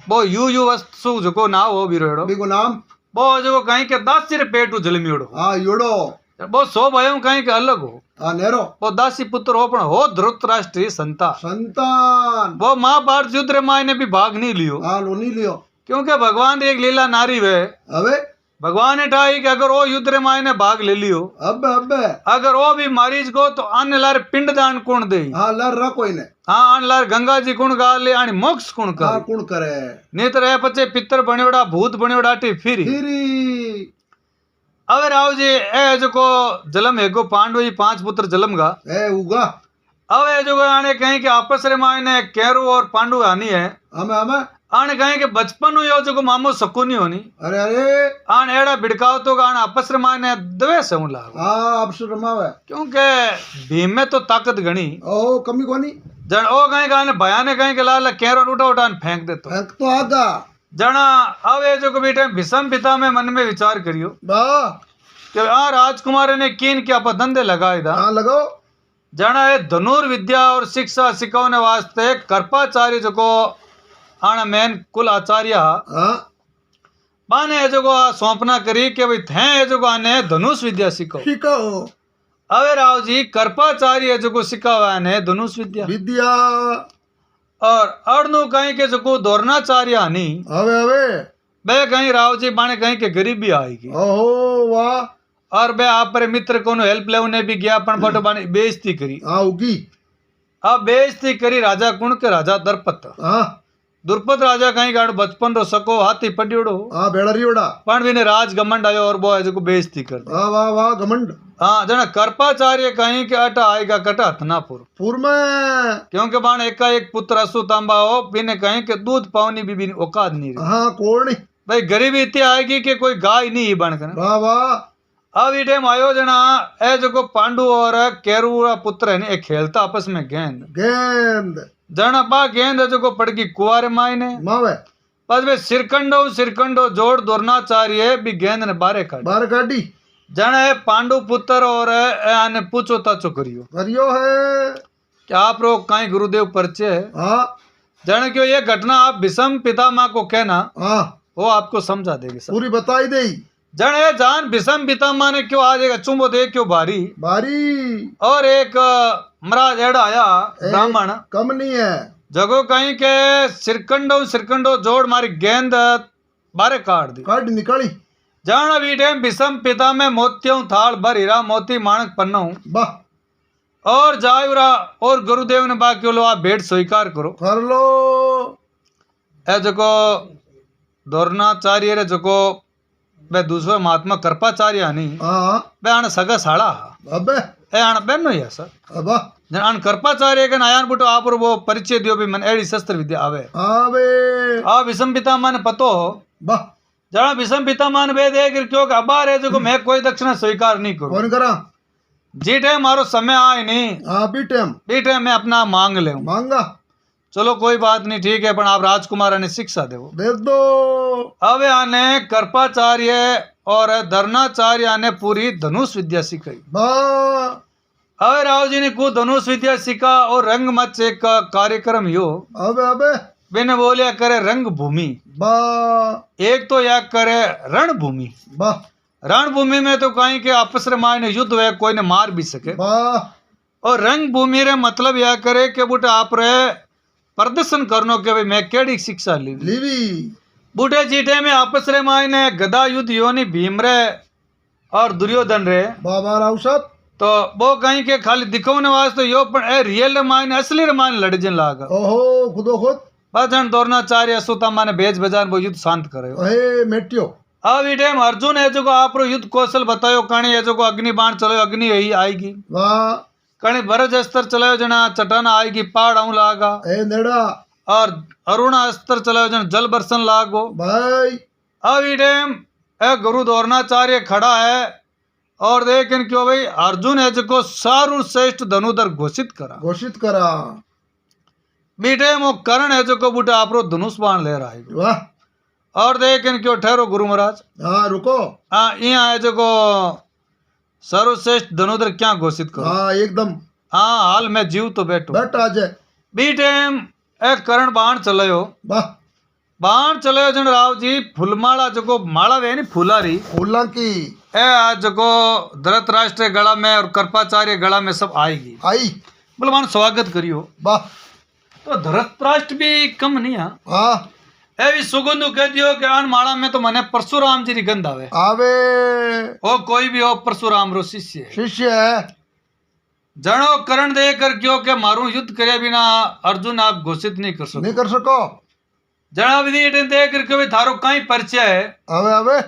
वो यू वस्तु जको नाव हो भी रेड़ो बिको नाम वो जो कहीं के दासी रे पेटू जलमियोड़ो हाँ योड़ो वो 100 भाइयों कहीं के अलग हो हाँ नेरो वो दासी पुत्र हो पण हो धृतराष्ट्रीय संतान संतान वो महाभारत युद्ध रे माय ने भी भाग नहीं लियो हाँ लो नहीं लियो क्योंकि भगवान एक लीला नारी वे अबे भगवान ने ठाई कि अगर वो युद्ध रे माय ने भाग ले लियो अबे अबे अगर वो भी मारीज को तो अन्य लार पिंड दान कौन दे हाँ लर रहा कोई ने हाँ अन्य लार गंगा जी कुण गा ले आणि मोक्ष कुण हाँ कर कुण करे नहीं तो रह पचे पितर बणियोड़ा भूत बणियोड़ा टी फिरी फिरी अवे राव जी ए जको जलम हेगो पांडव 5 पुत्र जलम गा ए उगा હવે જો આને કहीं કે આપસ रे मायने केरू और पांडु हानि है हमें हमें आने कहीं के बचपन यो जो मामो सकुनी होनी अरे अरे आन एड़ा बिड़काव तो आन आपस रे मायने द्वेष हूं लाग हाँ आप से रमावे क्योंकि भीम में तो ताकत घणी ओ कमी कोनी जन ओ कहीं का आने भयाने कहीं के लाल केरो उठा उठा फेंक दे फेंक तो आगा जना अब ये जो बेटे भीषम पिता में मन में विचार करियो वाह कि आ राजकुमार ने कीन के आप धंधे लगाए था हाँ लगाओ जना ये धनुर्विद्या और शिक्षा सिखाने वास्ते कृपाचार्य जो को आना मेन कुल आचार्य हाँ बाने जो को सौंपना करी कि भाई थे जो को आने धनुष विद्या सिखो सिखाओ अवे राव जी कृपाचार्य जो को सिखावा ने धनुष विद्या विद्या और अर्णु कहीं के जो को द्रोणाचार्य हनी हवे हवे बे कहीं राव जी बाने कहीं के गरीबी आएगी ओहो वाह और बे आप पर मित्र को हेल्प लेने भी गया पण बटो बाने बेइज्जती करी हाँ उगी अब बेइज्जती करी राजा कुण के राजा दरपत हाँ दुर्पद राजा कहीं गाड़ बचपन रो सको हाथी पड्योड़ो हाँ बेड़रियोड़ा पण बिने राज घमंड आयो और वो है जो को बेइज्जती कर दी वाह वाह वाह घमंड हाँ जना कृपाचार्य कहीं के अटा आएगा कटा हथनापुर पूर में क्योंकि बाण एकाएक पुत्र असुतांबा हो बिने कहीं के दूध पावनी भी औकात नहीं रही हाँ कोण नहीं भाई गरीबी इतनी आएगी कि कोई गाय नहीं ही बन कर वाह वाह अब ये टाइम आयो जना ए जो को पांडु और केरू पुत्र है एक खेलता आपस में गेंद गेंद जना बा गेंद जो को पड़गी कुआरे मायने मावे बस वे सिरकंडो जोड़ द्रोणाचार्य भी गेंद ने बारे काट बाहर काटी जन है पांडु पुत्र और आने पूछो ताचो करियो करियो है कि आप रो कहीं गुरुदेव परिचय है हाँ जन क्यों ये घटना आप भीषम पितामह को कहना हाँ वो आपको समझा देगी सब पूरी बताई दे जन है जान भीषम पितामह ने क्यों आज एक चुंबो दे क्यों भारी बारी और एक महाराज एड़ा आया ब्राह्मण कम नहीं है जगो कहीं के सिरकंडो जोड़ मारी गेंद बारे काट दी काट निकाली जान वीटे भीषम पिता में मोतियों थाल भर हीरा मोती माणक पन्नो वाह और जायुरा और गुरुदेव ने बाकी लो आप भेंट स्वीकार करो कर लो ए जको द्रोणाचार्य रे जको बे दूसरो महात्मा कृपाचार्य हनी हाँ बे आने सगा साड़ा अबे ए आने बेनो ही है सर अबा जन आन कृपाचार्य के आयान बुटो आप वो परिचय दियो भी मन एड़ी शस्त्र विद्या आवे आवे आ विषम पितामह ने पतो हो वाह जरा विषम पितामह ने वेद है कि क्यों अबार है जो मैं कोई दक्षिणा स्वीकार नहीं करूं कौन करा जी टाइम मारो समय आए नहीं हाँ बी टाइम मैं अपना मांग ले मांगा चलो कोई बात नहीं ठीक है पर आप राजकुमार ने शिक्षा दे दे दो अब आने कृपाचार्य और द्रोणाचार्य ने पूरी धनुष विद्या सिखाई वाह अब राव जी ने को धनुष विद्या सीखा और रंगमंच एक कार्यक्रम यो अबे अबे बिन बोलिया करे रंग भूमि वाह एक तो या करे रणभूमि वाह रणभूमि में तो कहीं के आपस रे मायने युद्ध है कोई ने मार भी सके वाह और रंग भूमि रे मतलब यह करे कि बुटे आप रे प्रदर्शन करनो के भाई मैं केड़ी शिक्षा ली लीवी बूढ़े जीटे में आपस रे मायने गदा युद्ध योनी भीम रे और दुर्योधन रे बाबा राव साहब तो वो कहीं के खाली दिखौने वास्ते यो पण ए रियल रे मायने असली रे मायने लड़जन लागा ओहो खुदो खुद भजन द्रोणाचार्य सुतामा ने भेज बजान वो युद्ध शांत करे हे मेटियो अब ई टाइम अर्जुन है जो आप रो युद्ध कौशल बतायो कणी है जो अग्नि बाण चलो अग्नि यही आएगी वाह कणी भरज अस्त्र चलायो जना चटाना आएगी पहाड़ आऊं लागा ए नेड़ा और अरुणा अस्त्र चलायो जना जल बरसन लागो भाई अब ई टाइम ए गुरु द्रोणाचार्य खड़ा है और देखें क्यों भाई अर्जुन है जो सारू श्रेष्ठ धनुधर घोषित करा बीटे वो कर्ण है जो बूटा आप रो धनुष बाण ले रहा है वाह और देखें क्यों ठहरो गुरु महाराज हाँ रुको हाँ यहाँ है जो सर्वश्रेष्ठ धनुधर क्या घोषित करो हाँ एकदम हाँ हाल में जीव तो बैठो बैठ आ जाए बी टाइम एक करण बाण चलायो वाह बाण चलायो जन राव जी फुलमाला जो माला वे नी फुलारी फूला की ए आज जो धृतराष्ट्र गला में और कृपाचार्य गला में सब आएगी आई बोले मान स्वागत करियो वाह तो धृतराष्ट्र भी कम नहीं है हाँ ए भी सुगंध कह दियो कि आन माला में तो मने परशुराम जी री गंध आवे आवे ओ कोई भी हो परशुराम रो शिष्य है शिष्य है जनो करण दे कर क्यों के मारू युद्ध करे बिना अर्जुन आप घोषित नहीं कर सको नहीं कर सको जनो विधि दे कर क्यों थारो कहीं परिचय है आवे आवे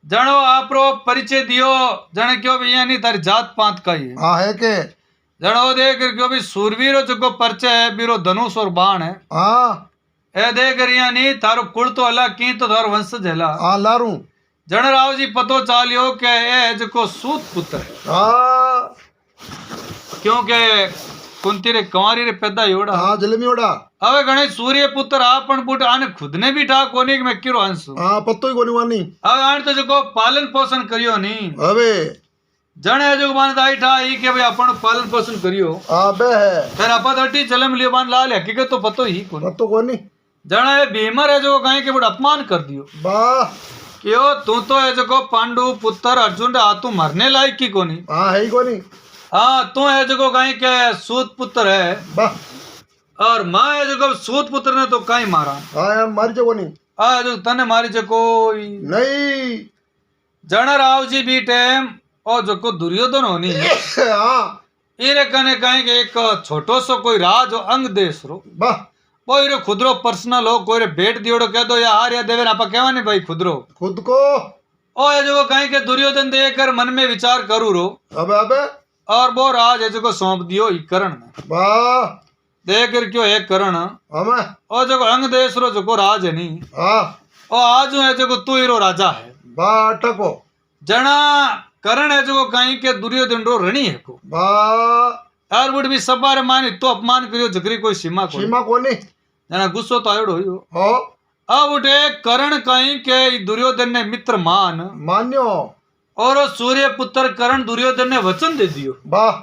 जनो आप रो परिचय दियो जने क्यों भी नहीं तारी जात पात का ही है हाँ है के जनो देख रखियो भी सूरवीरो जो परिचय है बीरो धनुष और बाण है। हाँ ए देख रिया नहीं थारो कुल तो अलग की तो थारो वंशज है ला। हाँ लारू जन राव जी पतो चालियो के ए जो सूत पुत्र है। हाँ क्योंकि कुंती रे कंवारी रे पैदा योड़ा। हाँ जलमियोड़ा હવે ગણેશ સૂર્ય પુત્ર આ પણ પુટ આને ખુદને બી ઠા કોની કે મેં કિરો હંસુ। हाँ पत्तो ही कोनी वानी હવે આને તો જો પાલન પોષણ કર્યો ની अबे જણે જો માન દાઈ ઠા ઈ કે ભાઈ આપણ પાલન પોષણ કર્યો हाँ बे है फिर आपा धरती जलम लियो बान लाल हकीकत तो पतो ही कोनी। पत्तो कोनी जणे भीमर है जो कहीं के बड़ अपमान कर दियो वाह क्यों तू तो है जो पांडु पुत्र अर्जुन रे हाथों मरने लायक की कोनी। हाँ है ही कोनी हाँ तू है जो कहीं के सूत पुत्र है वाह और माँ है जो सूत पुत्र ने तो कहीं मारा। हाँ यार मारी जो कोनी हाँ जो तने मारी जो कोई नहीं जन राव जी भी टाइम और जो को दुर्योधन होनी हाँ इरे कने कहीं के एक छोटो सो कोई राज हो अंग देश रो वाह कोई रे खुदरो पर्सनल हो कोई रे भेंट दियोड़ो कह दो या हार या देवे आपा कहवा नहीं भाई खुदरो खुद को ओ ये जो कहीं के दुर्योधन देकर मन में विचार करू रो अबे अबे और वो राज है जो सौंप दियो ई करण में वाह देख कर क्यों एक करण हमें और जो अंग देश रो जो राज है नी हाँ और आज है जो तू हीरो राजा है वाह टको जना करण है जो कहीं के दुर्योधन रो रणी है को वाह यार बुढ़ भी सब बारे मानी तो अपमान करियो जकरी कोई सीमा को सीमा कोनी जना गुस्सो तो आयोड़ो हो हो अब उठे करण कहीं के दुर्योधन ने मित्र मान मान्यो और वो सूर्य पुत्र करण दुर्योधन ने वचन दे दियो वाह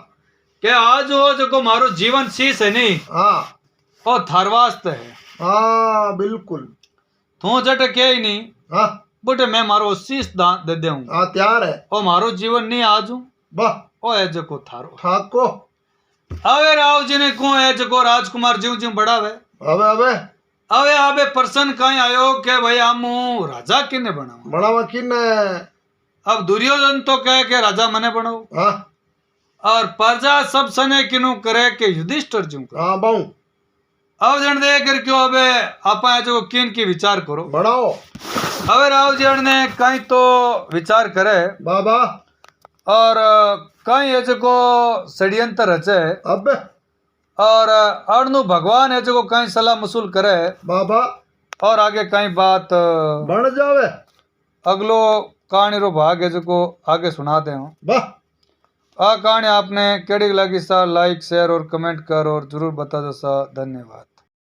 के आज वो जो मारो जीवन शीश है नहीं हाँ वो थारवास्त है। हाँ बिल्कुल तू जट के ही नहीं हाँ बटे मैं मारो शीश दान दे दूं हाँ तैयार है और मारो जीवन नहीं आजू वाह ओ है जो को थारो ठाको अवे राव जी ने को है जो राजकुमार जीव जीव बढ़ावे अबे अबे अवे आबे पर्सन कहीं आयो के भाई हमू राजा किने बनाओ बनावा किन अब दुर्योधन तो कहे के राजा मने बनाओ हाँ और प्रजा सब सने किनु करे के युधिष्ठिर जी को हाँ बाऊ अब जन दे कर क्यों अबे आपा जो किन की विचार करो बनाओ अबे राव जी ने कहीं तो विचार करे बाबा और कहीं है जो षड्यंत्र रचे अबे और अणु भगवान है जो कहीं सलाह मसूल करे बाबा और आगे कहीं बात बन जावे अगलो कहानी रो भाग है जो आगे सुनाते हो। वाह आ कहानी आपने केड़ी लगी सा लाइक शेयर और कमेंट कर और जरूर बता दो सा। धन्यवाद।